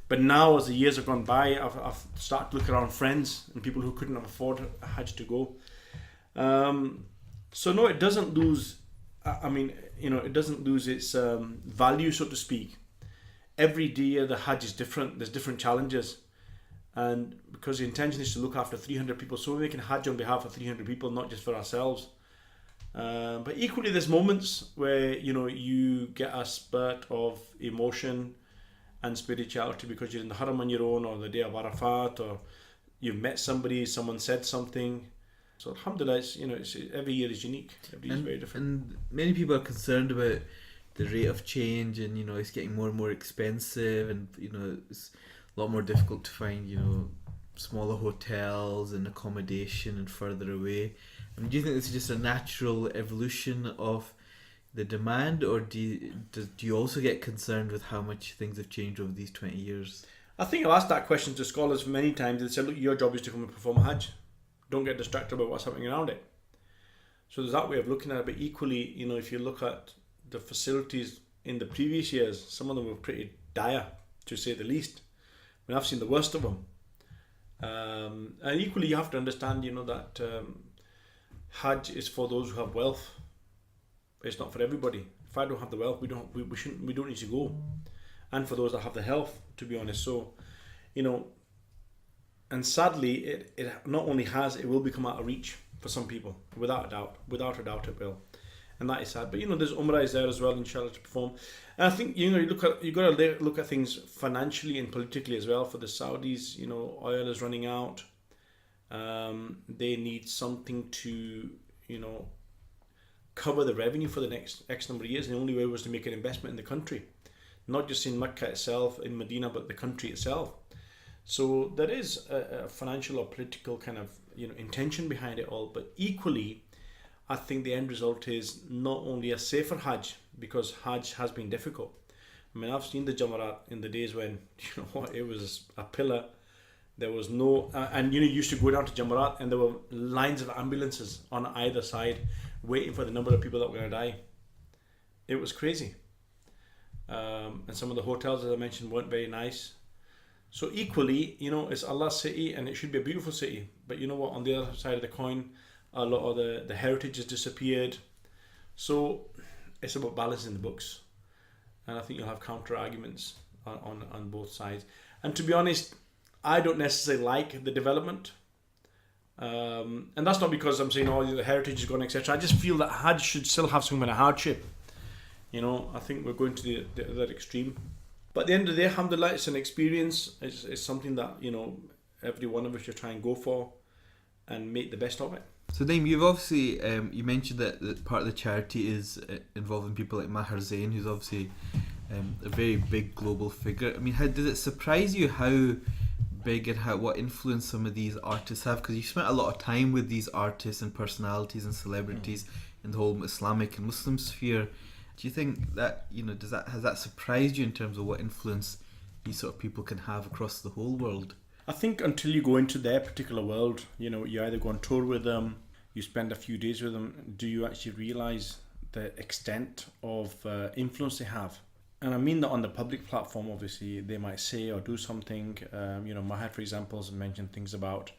But now, as the years have gone by, I've started to look around friends and people who couldn't afford a Hajj to go. So no, it doesn't lose, I mean, you know, it doesn't lose its value, so to speak. Every year the Hajj is different, there's different challenges. And because the intention is to look after 300 people, so we're making Hajj on behalf of 300 people, not just for ourselves. But equally, there's moments where, you know, you get a spurt of emotion and spirituality because you're in the Haram on your own, or the day of Arafat, or you've met somebody, someone said something. So alhamdulillah, every year is unique. Every year is very different. And many people are concerned about the rate of change, and, you know, it's getting more and more expensive, and, you know, it's a lot more difficult to find, you know, smaller hotels and accommodation and further away. I mean, do you think this is just a natural evolution of the demand, or do you also get concerned with how much things have changed over these 20 years? I think I've asked that question to scholars many times. They said, look, your job is to come and perform a Hajj. Don't get distracted about what's happening around it. So there's that way of looking at it. But equally, you know, if you look at the facilities in the previous years, some of them were pretty dire, to say the least. I mean, I've seen the worst of them. And equally, you have to understand, you know, that Hajj is for those who have wealth. It's not for everybody. If I don't have the wealth, we don't need to go. And for those that have the health, to be honest. So, you know, and sadly, it not only has, it will become out of reach for some people, without a doubt. Without a doubt, it will, and that is sad. But, you know, there's Umrah is there as well, inshallah, to perform. And I think, you know, you got to look at things financially and politically as well. For the Saudis, you know, oil is running out. They need something to, you know, cover the revenue for the next X number of years. And the only way was to make an investment in the country, not just in Mecca itself, in Medina, but the country itself. So there is a financial or political kind of, you know, intention behind it all. But equally, I think the end result is not only a safer Hajj, because Hajj has been difficult. I mean, I've seen the Jamarat in the days when, you know what, it was a pillar. There was no, and you know, you used to go down to Jamarat and there were lines of ambulances on either side waiting for the number of people that were going to die. It was crazy. And some of the hotels, as I mentioned, weren't very nice. So equally, you know, it's Allah's city and it should be a beautiful city. But you know what, on the other side of the coin, a lot of the heritage has disappeared. So it's about balancing the books. And I think you'll have counter arguments on both sides. And to be honest, I don't necessarily like the development. And that's not because I'm saying, oh, the heritage is gone, etc. I just feel that Hajj should still have some kind of hardship. You know, I think we're going to the other extreme. But at the end of the day, alhamdulillah, it's an experience. It's something that, you know, every one of us should try and go for and make the best of it. So Naeem, you've obviously, you mentioned that part of the charity is involving people like Maher Zain, who's obviously a very big global figure. I mean, did it surprise you how big and what influence some of these artists have? Because you spent a lot of time with these artists and personalities and celebrities in the whole Islamic and Muslim sphere. Do you think that, you know, has that surprised you in terms of what influence these sort of people can have across the whole world? I think until you go into their particular world, you know, you either go on tour with them, you spend a few days with them, do you actually realise the extent of influence they have? And I mean that on the public platform, obviously, they might say or do something. You know, Maher, for example, has mentioned things about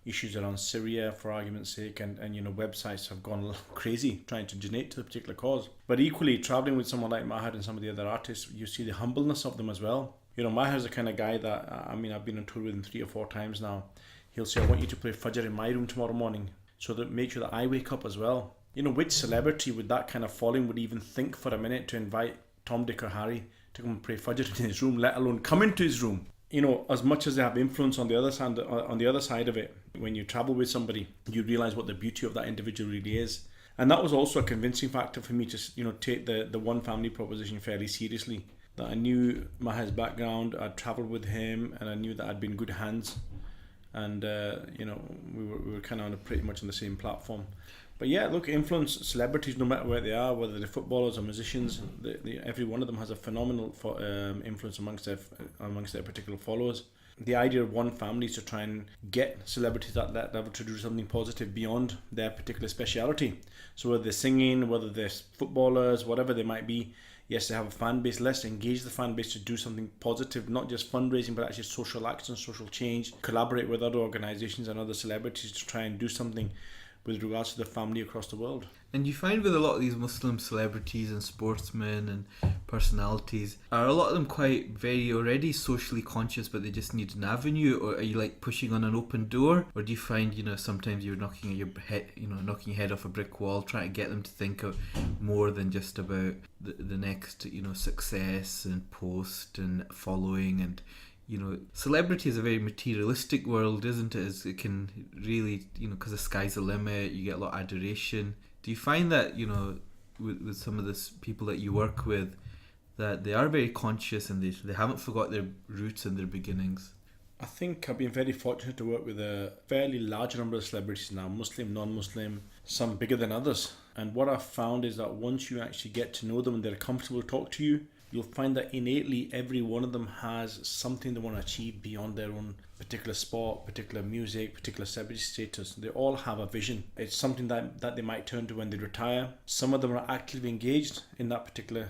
issues around Syria, for argument's sake, and you know, websites have gone crazy trying to donate to the particular cause. But equally, travelling with someone like Maher and some of the other artists, you see the humbleness of them as well. You know, Maher's the kind of guy that, I mean, I've been on tour with him 3 or 4 times now. He'll say, I want you to play Fajr in my room tomorrow morning, so that make sure that I wake up as well. You know, which celebrity with that kind of following would even think for a minute to invite Tom, Dick or Harry to come and pray Fajr in his room, let alone come into his room? as much as they have influence on the other side of it, when you travel with somebody, you realize what the beauty of that individual really is. And that was also a convincing factor for me to, take the one family proposition fairly seriously. That I knew Maha's background, I'd travelled with him, and I knew that I'd been in good hands. And we were kind of pretty much on the same platform. But yeah, look, influence celebrities, no matter where they are, whether they're footballers or musicians, every one of them has a phenomenal influence amongst their particular followers. The idea of one family is to try and get celebrities at that level to do something positive beyond their particular speciality. So whether they're singing, whether they're footballers, whatever they might be, yes, they have a fan base. Let's engage the fan base to do something positive, not just fundraising, but actually social action, social change. Collaborate with other organisations and other celebrities to try and do something with regards to the family across the world. And you find with a lot of these Muslim celebrities and sportsmen and personalities, are a lot of them quite very already socially conscious, but they just need an avenue? Or are you like pushing on an open door? Or do you find, sometimes you're knocking your head off a brick wall, trying to get them to think of more than just about the next, success and post and following? And celebrity is a very materialistic world, isn't it? It can really, because the sky's the limit, you get a lot of adoration. Do you find that, with some of the people that you work with, that they are very conscious and they haven't forgot their roots and their beginnings? I think I've been very fortunate to work with a fairly large number of celebrities now, Muslim, non-Muslim, some bigger than others. And what I've found is that once you actually get to know them and they're comfortable to talk to you, you'll find that innately every one of them has something they want to achieve beyond their own particular sport, particular music, particular celebrity status. They all have a vision. It's something that they might turn to when they retire. Some of them are actively engaged in that particular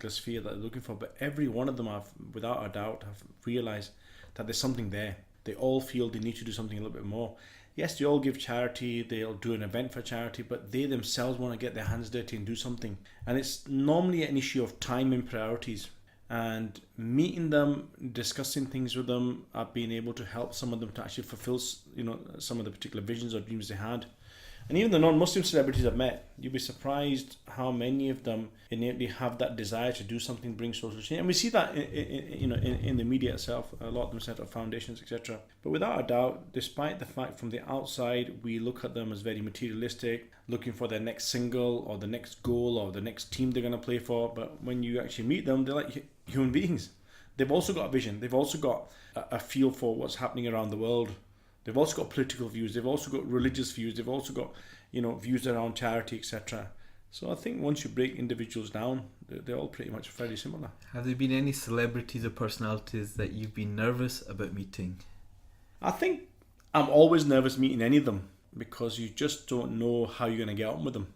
sphere that they're looking for, but every one of them without a doubt have realized that there's something there. They all feel they need to do something a little bit more. Yes, they all give charity, they'll do an event for charity, but they themselves want to get their hands dirty and do something. And it's normally an issue of time and priorities. And meeting them, discussing things with them, I've been able to help some of them to actually fulfill, some of the particular visions or dreams they had. And even the non-Muslim celebrities I've met, you'll be surprised how many of them innately have that desire to do something, bring social change. And we see that in the media itself. A lot of them set up foundations, etc. But without a doubt, despite the fact from the outside we look at them as very materialistic, looking for their next single or the next goal or the next team they're going to play for, but when you actually meet them, they're like human beings. They've also got a vision. They've also got a feel for what's happening around the world. They've also got political views. They've also got religious views. They've also got, views around charity, etc. So I think once you break individuals down, they're all pretty much fairly similar. Have there been any celebrities or personalities that you've been nervous about meeting? I think I'm always nervous meeting any of them because you just don't know how you're going to get on with them.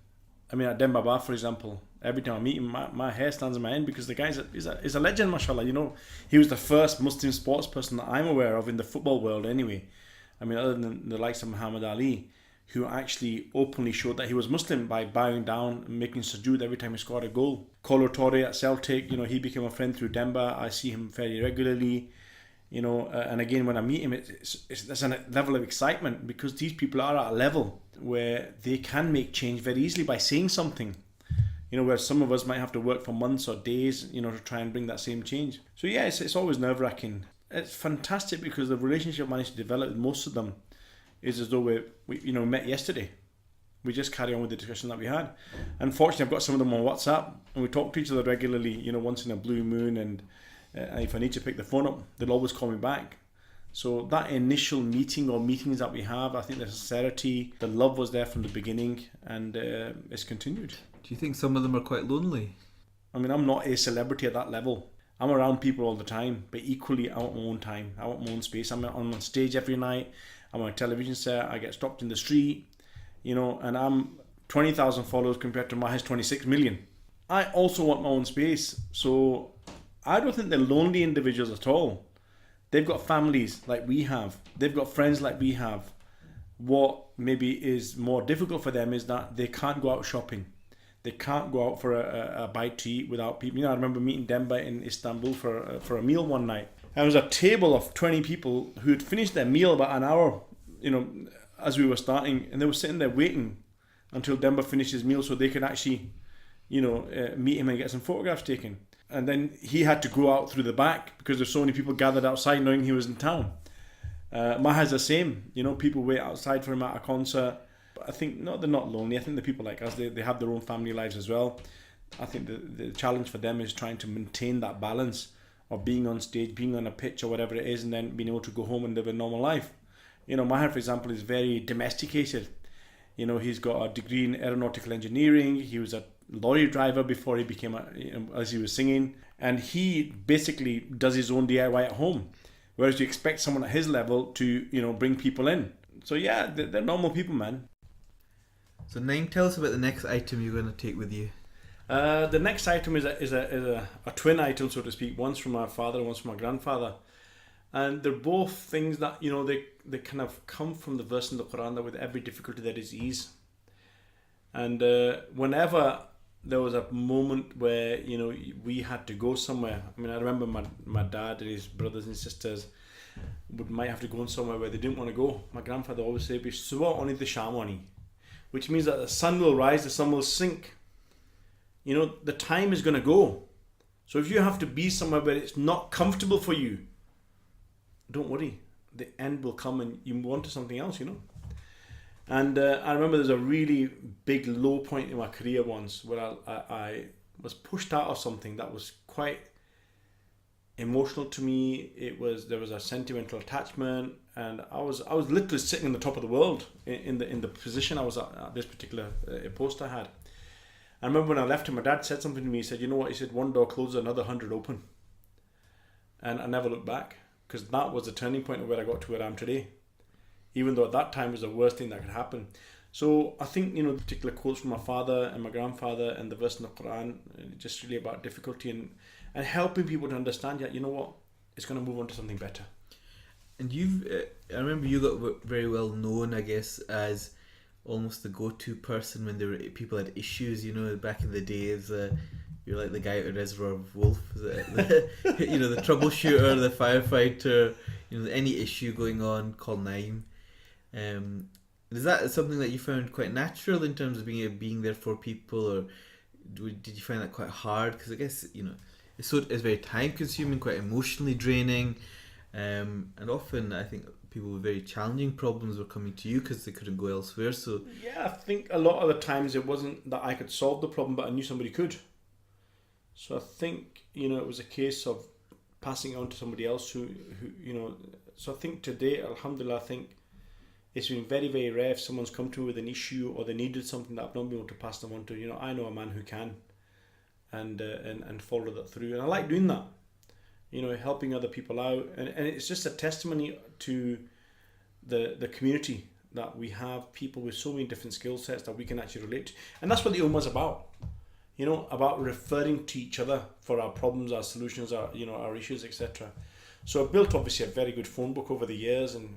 I mean, at Dem Baba, for example, every time I meet him, my hair stands on my end because the guy is a legend, mashallah. He was the first Muslim sports person that I'm aware of in the football world anyway. I mean, other than the likes of Muhammad Ali, who actually openly showed that he was Muslim by bowing down and making sujood every time he scored a goal. Colo Torre at Celtic, he became a friend through Demba. I see him fairly regularly, and again, when I meet him, there's a level of excitement because these people are at a level where they can make change very easily by saying something. Where some of us might have to work for months or days, to try and bring that same change. So yeah, it's always nerve-wracking. It's fantastic because the relationship I managed to develop with most of them is as though we met yesterday. We just carry on with the discussion that we had. Unfortunately, I've got some of them on WhatsApp and we talk to each other regularly, once in a blue moon, and if I need to pick the phone up, they'll always call me back. So that initial meeting or meetings that we have, I think the sincerity, the love was there from the beginning, and it's continued. Do you think some of them are quite lonely? I mean, I'm not a celebrity at that level. I'm around people all the time, but equally I want my own time. I want my own space. I'm on stage every night. I'm on a television set. I get stopped in the street, and I'm 20,000 followers compared to Maha's 26 million. I also want my own space. So I don't think they're lonely individuals at all. They've got families like we have. They've got friends like we have. What maybe is more difficult for them is that they can't go out shopping. They can't go out for a bite to eat without people. I remember meeting Demba in Istanbul for a meal one night. And there was a table of 20 people who had finished their meal about an hour, as we were starting. And they were sitting there waiting until Demba finished his meal so they could actually, meet him and get some photographs taken. And then he had to go out through the back because there's so many people gathered outside knowing he was in town. Maha's the same. People wait outside for him at a concert. But I think they're not lonely. I think the people like us, they have their own family lives as well. I think the challenge for them is trying to maintain that balance of being on stage, being on a pitch or whatever it is, and then being able to go home and live a normal life. Maha, for example, is very domesticated. He's got a degree in aeronautical engineering. He was a lorry driver before he became as he was singing. And he basically does his own DIY at home. Whereas you expect someone at his level to, bring people in. So yeah, they're normal people, man. So Naeem, tell us about the next item you're going to take with you. The next item is a twin item, so to speak. One's from my father, one's from my grandfather. And they're both things that, they kind of come from the verse in the Quran that with every difficulty there is ease. And whenever there was a moment where, we had to go somewhere. I mean, I remember my dad and his brothers and sisters might have to go somewhere where they didn't want to go. My grandfather always said, "Suba oni the shamani," which means that the sun will rise, the sun will sink. The time is going to go. So if you have to be somewhere where it's not comfortable for you, don't worry. The end will come and you move on to something else, And I remember there's a really big low point in my career once where I was pushed out of something that was quite emotional to me. There was a sentimental attachment, and I was literally sitting on the top of the world in the position I was at this particular post I had. I remember when I left him, my dad said something to me. He said, "You know what?" He said, "One door closes, another 100 open." And I never looked back, because that was the turning point of where I got to where I am today. Even though at that time was the worst thing that could happen. So I think, the particular quotes from my father and my grandfather and the verse in the Quran, just really about difficulty and helping people to understand, you know what, it's going to move on to something better. And I remember you got very well known, I guess, as almost the go-to person when people had issues, back in the days. You're like the guy at Reservoir of Wolf, the troubleshooter, the firefighter, any issue going on, call Naeem. Is that something that you found quite natural in terms of being there for people, or did you find that quite hard? Because I guess it's very time consuming, quite emotionally draining, and often I think people with very challenging problems were coming to you because they couldn't go elsewhere. So yeah, I think a lot of the times it wasn't that I could solve the problem, but I knew somebody could. So I think it was a case of passing it on to somebody else who. So I think today, alhamdulillah, I think it's been very, very rare if someone's come to me with an issue or they needed something that I've not been able to pass them on to. I know a man who can, and follow that through, and I like doing that. Helping other people out, and it's just a testimony to the community that we have people with so many different skill sets that we can actually relate to, and that's what the Ummah's about. About referring to each other for our problems, our solutions, our issues, etc. So I built obviously a very good phone book over the years, and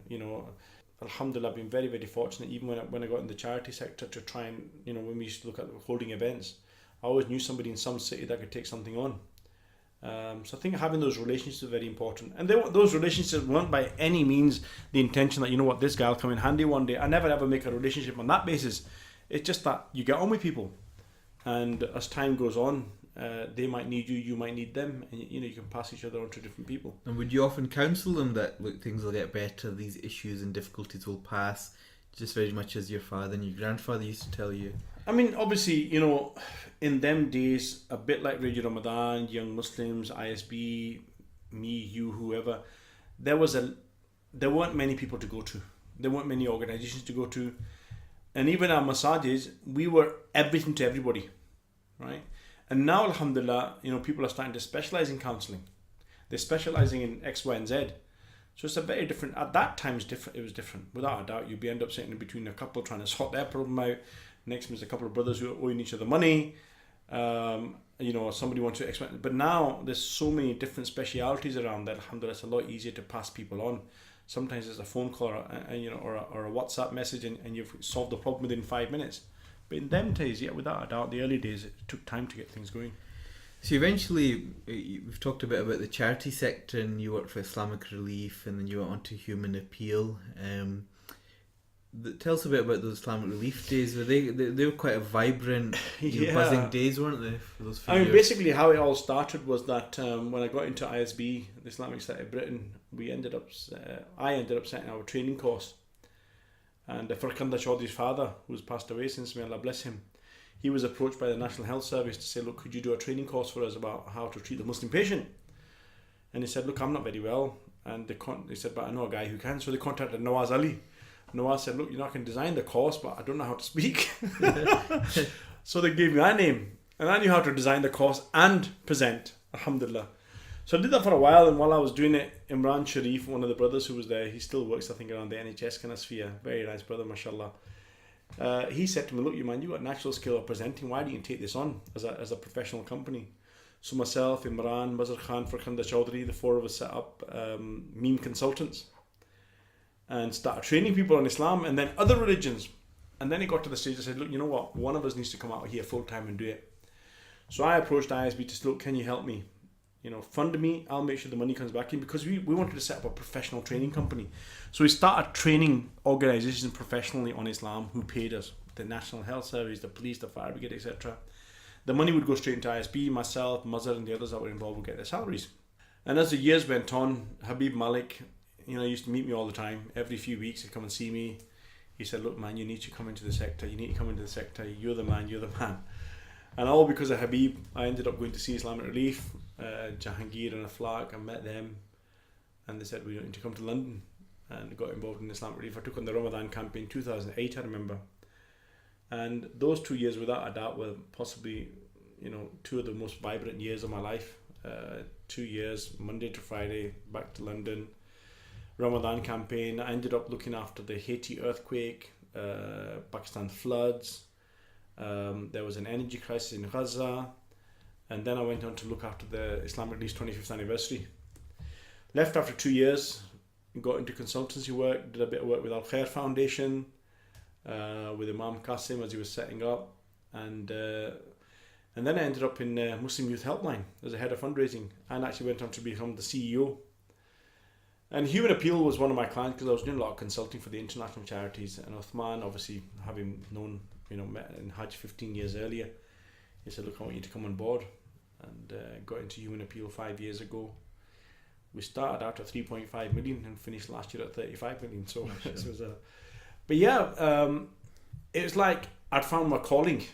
alhamdulillah, I've been very, very fortunate even when I got in the charity sector to try and, when we used to look at holding events, I always knew somebody in some city that could take something on. So I think having those relationships is very important. And those relationships weren't by any means the intention that, this guy will come in handy one day. I never ever make a relationship on that basis. It's just that you get on with people. And as time goes on, they might need you might need them, and you can pass each other on to different people. And would you often counsel them that, look, things will get better, these issues and difficulties will pass, just very much as your father and your grandfather used to tell you? I mean, obviously, in them days, a bit like Radio Ramadan, Young Muslims, ISB, me, you, whoever, there weren't many people to go to. There weren't many organizations to go to. And even our massages, we were everything to everybody, right? And now, alhamdulillah, people are starting to specialize in counseling. They're specializing in X, Y, and Z. So it's a very different, at that time it was different. Without a doubt, you'd end up sitting in between a couple trying to sort their problem out. Next is a couple of brothers who are owing each other money. Somebody wants to expand. But now there's so many different specialities around that, alhamdulillah, it's a lot easier to pass people on. Sometimes it's a phone call or a WhatsApp message, and you've solved the problem within 5 minutes. But in them days, without a doubt, the early days, it took time to get things going. So eventually, we've talked a bit about the charity sector, and you worked for Islamic Relief, and then you went on to Human Appeal. Tell us a bit about those Islamic Relief days. They were quite a vibrant, Yeah. buzzing days, weren't they? For those few I mean, years? basically how it all started was that when I got into ISB, the Islamic Society of Britain, I ended up setting our training course. And Farkanda Chaudhry's father, who's passed away since, may Allah bless him, he was approached by the National Health Service to say, look, could you do a training course for us about how to treat the Muslim patient? And he said, look, I'm not very well. And they said, but I know a guy who can. So they contacted Nawaz Ali. Nawaz said, look, I can design the course, but I don't know how to speak. So they gave me my name. And I knew how to design the course and present, alhamdulillah. So I did that for a while, and while I was doing it, Imran Sharif, one of the brothers who was there, he still works, I think, around the NHS kind of sphere. Very nice brother, mashallah. He said to me, look, you got natural skill of presenting, why don't you take this on as a professional company? So myself, Imran, Mazhar Khan, Farkanda Chaudhry, the four of us set up Meme Consultants and started training people on Islam and then other religions. And then it got to the stage I said, look, you know what, one of us needs to come out here full time and do it. So I approached ISB to say, look, can you help me? Fund me, I'll make sure the money comes back in, because we wanted to set up a professional training company. So we started training organisations professionally on Islam who paid us, the National Health Service, the police, the fire brigade, etc. The money would go straight into ISB, myself, Mazhar and the others that were involved would get their salaries. And as the years went on, Habib Malik, used to meet me all the time. Every few weeks he'd come and see me. He said, look man, you need to come into the sector, you're the man. And all because of Habib, I ended up going to see Islamic Relief, Jahangir and Aflaq. I met them and they said, we need to come to London, and got involved in Islamic Relief. I took on the Ramadan campaign 2008, I remember. And those 2 years, without a doubt, were possibly, two of the most vibrant years of my life. 2 years, Monday to Friday, back to London. Ramadan campaign. I ended up looking after the Haiti earthquake, Pakistan floods. There was an energy crisis in Gaza, and then I went on to look after the Islamic Relief's 25th anniversary. Left after 2 years, got into consultancy work, did a bit of work with Al Khair Foundation, with Imam Qasim as he was setting up, and then I ended up in Muslim Youth Helpline as a head of fundraising, and actually went on to become the CEO. And Human Appeal was one of my clients because I was doing a lot of consulting for the international charities, and Uthman, obviously having known, met in Hajj 15 years earlier, he said, look, I want you to come on board, and got into Human Appeal 5 years ago. We started out at 3.5 million and finished last year at 35 million. So this was but yeah, it was like I'd found my calling.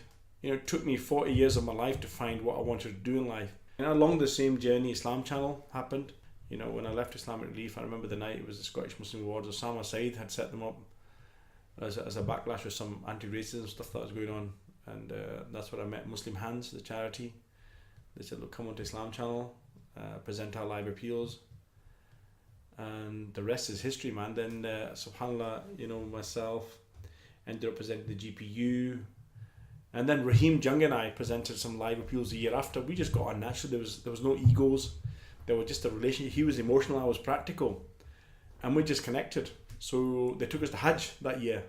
It took me 40 years of my life to find what I wanted to do in life. And along the same journey, Islam Channel happened. When I left Islamic Relief, I remember the night it was the Scottish Muslim Awards. Osama Said had set them up as a backlash with some anti-racism stuff that was going on, and that's where I met Muslim Hands, the charity. They said, look, come on to Islam Channel, present our live appeals, and the rest is history, man. Then subhanallah, myself ended up presenting the GPU, and then Raheem Jung and I presented some live appeals a year after. We just got on naturally. There was no egos. There was just a relationship. He was emotional, I was practical, and we just connected. So they took us to Hajj that year.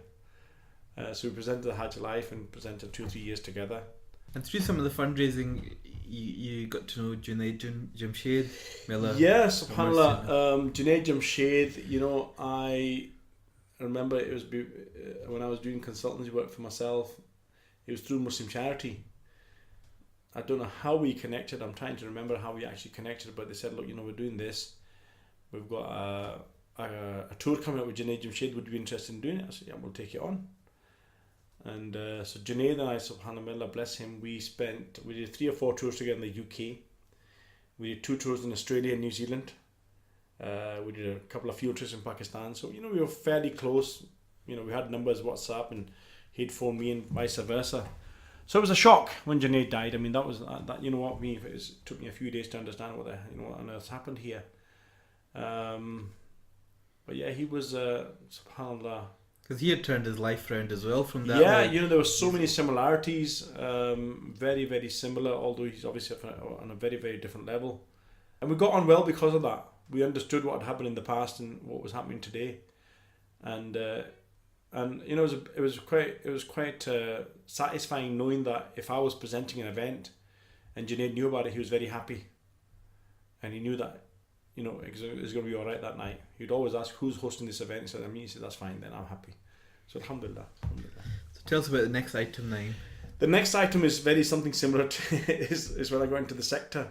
So we presented the Hajj life and presented 2-3 years together. And through some of the fundraising, you got to know Junaid Jamshed. Yeah, subhanAllah. Junaid Jamshed, I remember it was when I was doing consultancy work for myself. It was through Muslim Charity. I don't know how we connected. I'm trying to remember how we actually connected, but they said, look, we're doing this. We've got a tour coming up with Junaid Jamshed. Would you be interested in doing it? I said, yeah, we'll take it on. And so Junaid and I, subhanAllah, bless him, we did 3 or 4 tours together in the UK. We did 2 tours in Australia and New Zealand. We did a couple of field trips in Pakistan. So, we were fairly close. We had numbers, WhatsApp, and he'd phone me and vice versa. So it was a shock when Junaid died. I mean, that was that. It took me a few days to understand what on earth happened here. But yeah, he was subhanallah. Because he had turned his life around as well from that. Yeah, there were so many similarities. Very, very similar. Although he's obviously on a very, very different level, and we got on well because of that. We understood what had happened in the past and what was happening today, and it was quite satisfying knowing that if I was presenting an event and Junaid knew about it, he was very happy, and he knew that it was going to be all right that night. He'd always ask, who's hosting this event? He said, me. He said, that's fine, then I'm happy. So alhamdulillah. So tell us about the next item now. The next item is something similar to is when I got into the sector,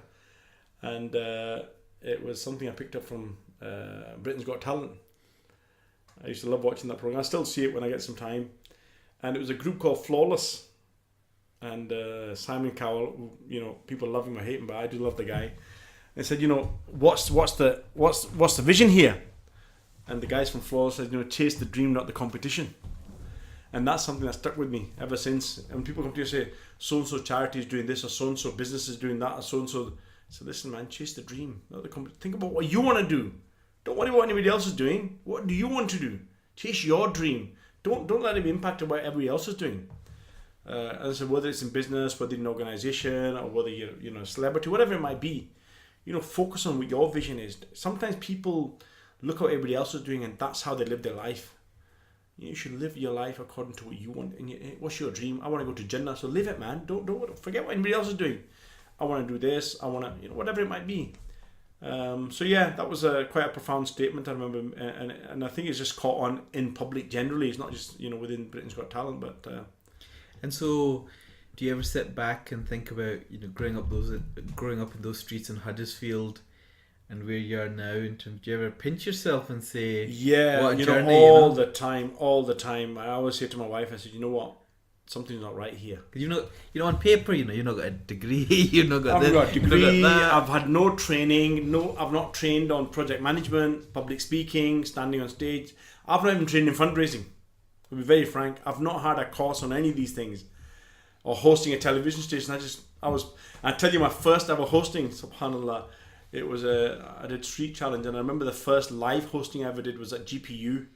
and it was something I picked up from Britain's Got Talent. I used to love watching that program. I still see it when I get some time, and it was a group called Flawless, and Simon Cowell. You know, people love him or hate him, but I do love the guy. They said, you know, what's the vision here? And the guys from Flawless said, you know, chase the dream, not the competition. And that's something that stuck with me ever since. And when people come to you and say, so-and-so charity is doing this, or so-and-so business is doing that, or so-and-so. So listen, man, chase the dream, not the competition. Think about what you want to do. Don't worry what anybody else is doing. What do you want to do? Chase your dream. Don't let it be impacted by what everybody else is doing. As I said, whether it's in business, whether in an organisation, or whether you're a celebrity, whatever it might be, you know, focus on what your vision is. Sometimes people look at what everybody else is doing, and that's how they live their life. You should live your life according to what you want. And what's your dream? I want to go to Jannah, so live it, man. Don't forget what anybody else is doing. I want to do this. I want to, you know, whatever it might be. So yeah, that was quite a profound statement. I remember, and I think it's just caught on in public generally. It's not just, you know, within Britain's Got Talent, but. And so, do you ever sit back and think about, you know, growing up in those streets in Huddersfield, and where you are now? In terms, do you ever pinch yourself and say, "Yeah, what a you journey," know, all the time. I always say to my wife, I said, "You know what? Something's not right here." Because you know, on paper, you know, you're not got a degree, you're not got I've got a degree. that. I've had no training. I've not trained on project management, public speaking, standing on stage. I've not even trained in fundraising. To be very frank, I've not had a course on any of these things, or hosting a television station. I tell you, my first ever hosting, subhanallah, it was I did Street Challenge, and I remember the first live hosting I ever did was at GPU,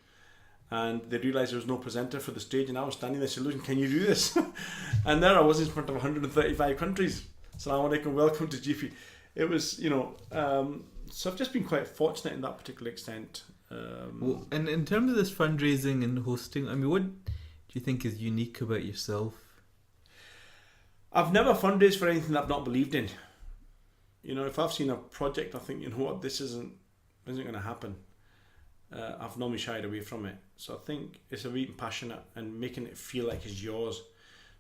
and they realised there was no presenter for the stage, and I was standing there saying, "Can you do this?" And there I was in front of 135 countries. Assalamu alaikum, welcome to GPU. It was, you know, so I've just been quite fortunate in that particular extent. Well, and in terms of this fundraising and hosting, I mean, what do you think is unique about yourself? I've never fundraised for anything that I've not believed in. You know, if I've seen a project, I think, you know what, this isn't going to happen. I've normally shied away from it. So I think it's a being passionate and making it feel like it's yours.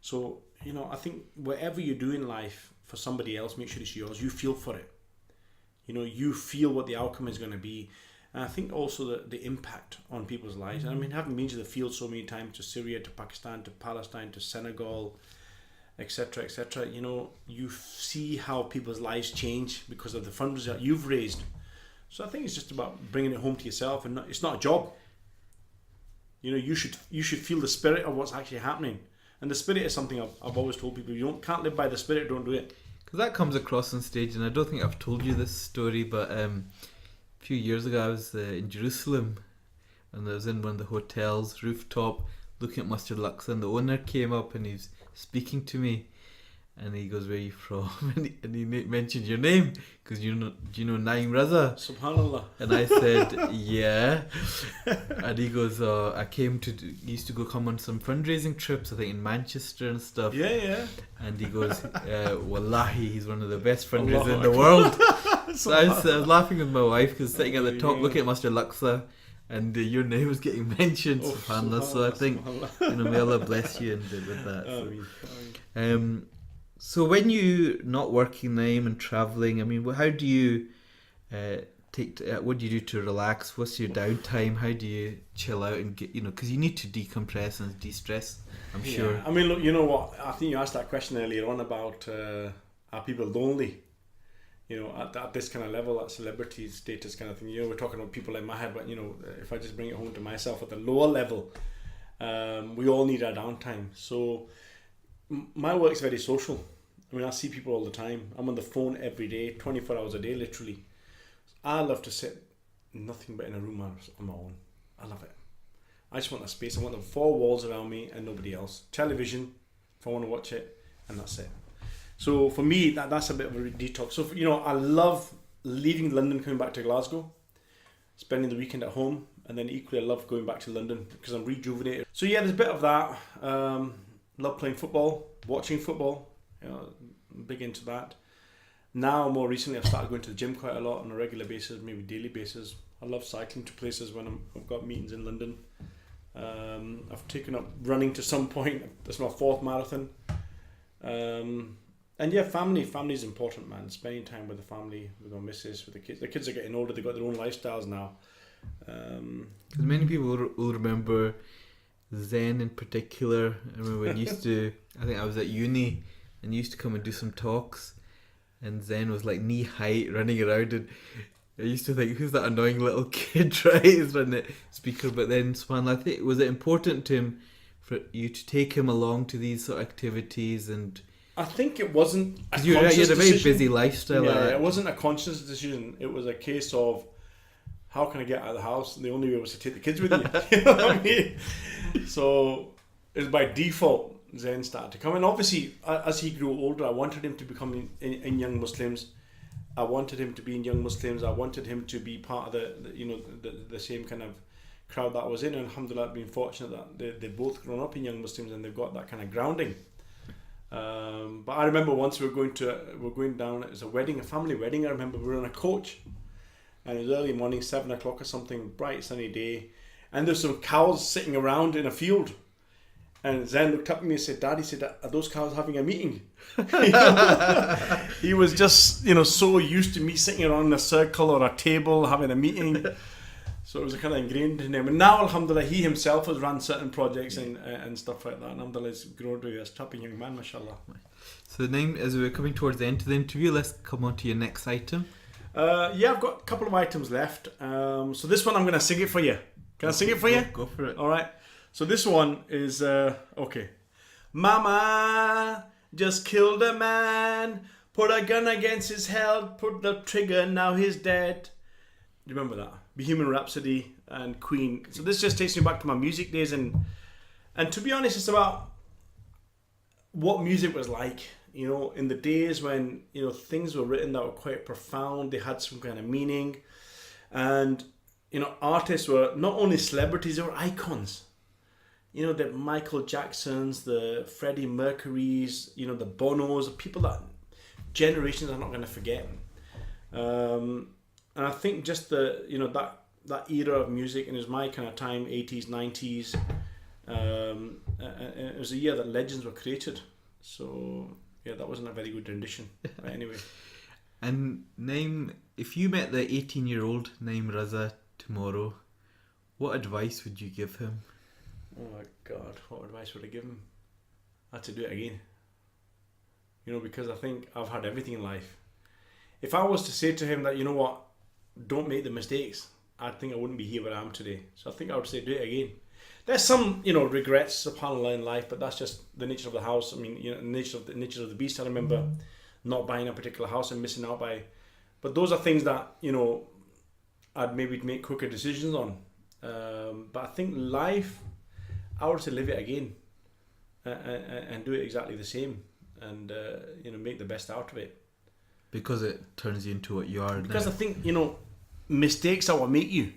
So, you know, I think whatever you do in life for somebody else, make sure it's yours. You feel for it. You know, you feel what the outcome is going to be. And I think also the impact on people's lives. I mean, having been to the field so many times, to Syria, to Pakistan, to Palestine, to Senegal, etc., etc., you know, you see how people's lives change because of the funds that you've raised. So I think it's just about bringing it home to yourself, and it's not a job. You know, you should feel the spirit of what's actually happening, and the spirit is something I've always told people: can't live by the spirit, don't do it. Because that comes across on stage, and I don't think I've told you this story, but a few years ago I was in Jerusalem, and I was in one of the hotels rooftop looking at Mustard Luxa, and the owner came up and he's speaking to me, and he goes, "Where are you from?" and he mentioned your name, because do you know Naeem Raza? Subhanallah. And I said, "Yeah." And he goes, "I used to come on some fundraising trips, I think in Manchester and stuff." Yeah. And he goes, "Wallahi, he's one of the best fundraisers in the world." So I was laughing with my wife, because sitting at the top looking at Mustard Luxa, and your name was getting mentioned, subhanallah. So I think, you know, may Allah bless you and with that. So when you're not working, Naeem, and travelling, I mean, how do you what do you do to relax? What's your downtime? How do you chill out and get, you know, because you need to decompress and de-stress, I'm sure. I mean, look, you know what, I think you asked that question earlier on about are people lonely? You know, at this kind of level, at celebrity status kind of thing. You know, we're talking about people in my head, but, you know, if I just bring it home to myself at the lower level, we all need our downtime. So my work's very social. I mean, I see people all the time. I'm on the phone every day, 24 hours a day, literally. I love to sit nothing but in a room on my own. I love it. I just want that space. I want the four walls around me and nobody else. Television, if I want to watch it, and that's it. So for me, that's a bit of a detox. So, you know, I love leaving London, coming back to Glasgow, spending the weekend at home, and then equally I love going back to London because I'm rejuvenated. So yeah, there's a bit of that. Love playing football, watching football. You know, I'm big into that. Now, more recently, I've started going to the gym quite a lot on a regular basis, maybe daily basis. I love cycling to places when I've got meetings in London. I've taken up running to some point. That's my 4th marathon. And yeah, family is important, man. Spending time with the family, with my missus, with the kids. The kids are getting older. They've got their own lifestyles now. Because many people will remember Zen in particular. I remember when I think I was at uni and used to come and do some talks, and Zen was like knee height running around, and I used to think, who's that annoying little kid, right? He's running the speaker. But then, subhanAllah, I think, was it important to him for you to take him along to these sort of activities? And I think it wasn't a you had a conscious very decision. busy lifestyle. Yeah, it wasn't a conscious decision. It was a case of, how can I get out of the house? And the only way was to take the kids with you. You know what I mean? So it was by default, Zen started to come. And obviously, as he grew older, I wanted him to become in Young Muslims. I wanted him to be in Young Muslims. I wanted him to be part of the same kind of crowd that I was in. And alhamdulillah, I've been fortunate that they've both grown up in Young Muslims and they've got that kind of grounding. But I remember once we're going down. It was a wedding, a family wedding. I remember we were on a coach, and it was early morning, 7 o'clock or something, bright sunny day, and there's some cows sitting around in a field. And Zen looked up at me and said, "Daddy," said, "are those cows having a meeting?" He was just, so used to me sitting around in a circle or a table having a meeting. So it was kind of ingrained in him. And now, alhamdulillah, he himself has run certain projects and stuff like that. And alhamdulillah, he's grown to be a strapping young man, mashallah. So Naeem, as we're coming towards the end of the interview, let's come on to your next item. Yeah, I've got a couple of items left. So this one, I'm going to sing it for you. Can I sing it for you? Go for it. All right. So this one is, okay. Mama just killed a man, put a gun against his head, put the trigger, now he's dead. Do you remember that? Bohemian Rhapsody and Queen. So this just takes me back to my music days, and to be honest, it's about what music was like, in the days when, things were written that were quite profound, they had some kind of meaning, and, artists were not only celebrities, they were icons. The Michael Jacksons, the Freddie Mercurys, the Bonos, people that generations are not going to forget. And I think just that era of music, and it was my kind of time, 80s, 90s. And it was a year that legends were created. So yeah, that wasn't a very good rendition. But anyway. And Naeem, if you met the 18-year-old Naeem Raza tomorrow, what advice would you give him? Oh my God, what advice would I give him? I had to do it again. Because I think I've had everything in life. If I was to say to him that, don't make the mistakes, I think I wouldn't be here where I am today. So I think I would say do it again. There's some, regrets, subhanAllah, in life, but that's just the nature of the house. I mean, the nature of the beast. I remember not buying a particular house and missing out by. But those are things that, I'd maybe make quicker decisions on. But I think life, I would say live it again and do it exactly the same and, make the best out of it. Because it turns you into what you are. Because now. I think, mistakes are what make you.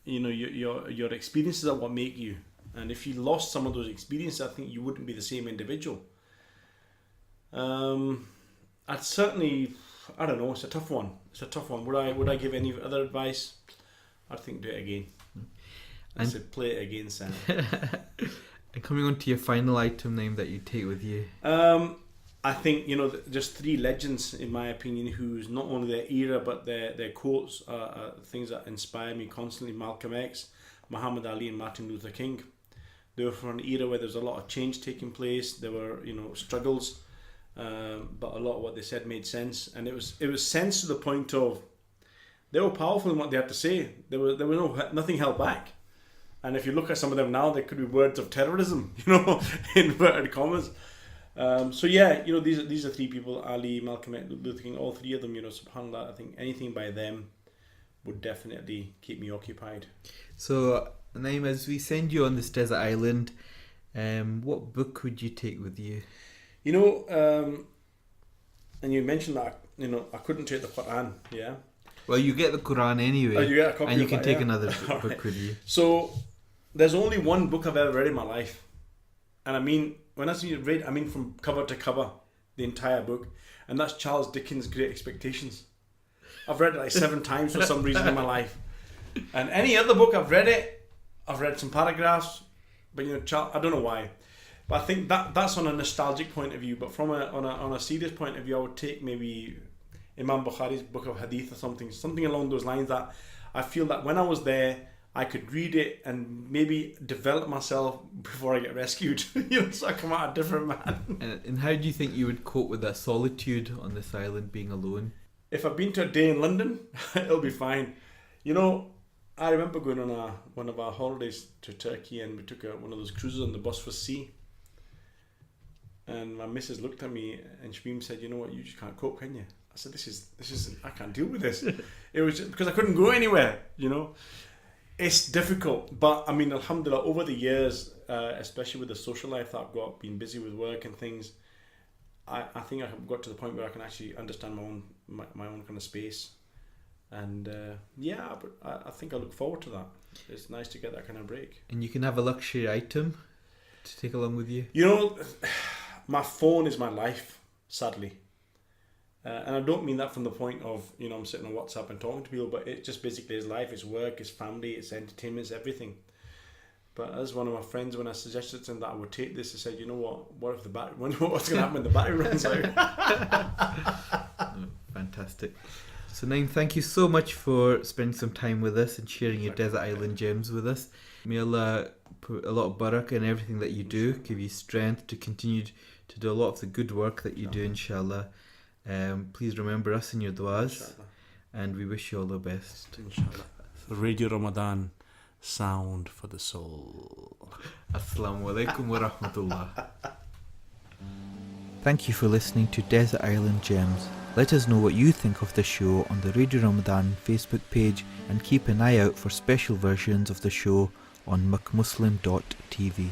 Your experiences are what make you. And if you lost some of those experiences, I think you wouldn't be the same individual. I'd certainly, I don't know, it's a tough one. Would I give any other advice? I'd think do it again. I said play it again, Sam. And coming on to your final item, Naeem, that you take with you. I think, just three legends, in my opinion, who's not only their era, but their quotes are things that inspire me constantly. Malcolm X, Muhammad Ali, and Martin Luther King. They were from an era where there was a lot of change taking place. There were, struggles, but a lot of what they said made sense. And it was sense to the point of they were powerful in what they had to say. There was nothing held back. And if you look at some of them now, they could be words of terrorism, in inverted commas. So yeah, these are three people: Ali, Malcolm X, Luther King. All three of them, subhanAllah. I think anything by them would definitely keep me occupied. So Naeem, as we send you on this desert island, what book would you take with you? And you mentioned that I couldn't take the Quran. Yeah. Well, you get the Quran anyway. Oh, you get a copy and you of can that, take yeah? another All book right. with you. So there's only one book I've ever read in my life, and I mean, when I say read, I mean from cover to cover, the entire book, and that's Charles Dickens' Great Expectations. I've read it like 7 times for some reason in my life, and any other book I've read it, I've read some paragraphs, but I don't know why. But I think that's on a nostalgic point of view. But from on a serious point of view, I would take maybe Imam Bukhari's book of Hadith or something along those lines, that I feel that when I was there, I could read it and maybe develop myself before I get rescued. So I come out a different man. And how do you think you would cope with that solitude on this island, being alone? If I've been to a day in London, it'll be fine. I remember going on one of our holidays to Turkey, and we took one of those cruises on the Bosphorus Sea. And my missus looked at me and Shamim said, "You know what? You just can't cope, can you?" I said, "This is I can't deal with this." It was just because I couldn't go anywhere. It's difficult, but I mean, alhamdulillah, over the years, especially with the social life that I've got, being busy with work and things, I think I've got to the point where I can actually understand my own kind of space, and but I think I look forward to that. It's nice to get that kind of break. And you can have a luxury item to take along with you. My phone is my life, sadly. And I don't mean that from the point of, I'm sitting on WhatsApp and talking to people, but it just basically is life, it's work, it's family, it's entertainment, it's everything. But as one of my friends, when I suggested to him that I would take this, he said, "You know what if the battery, what's going to happen when the battery runs out?" Fantastic. So Naeem, thank you so much for spending some time with us and sharing your desert island gems with us. May Allah put a lot of barakah in everything that you do, give you strength to continue to do a lot of the good work that you do, inshallah. Please remember us in your du'as, inshallah. And we wish you all the best, inshallah. So Radio Ramadan, sound for the soul. Assalamu alaikum wa rahmatullah. Thank you for listening to Desert Island Gems. Let us know what you think of the show on the Radio Ramadan Facebook page, and keep an eye out for special versions of the show on McMuslim.tv.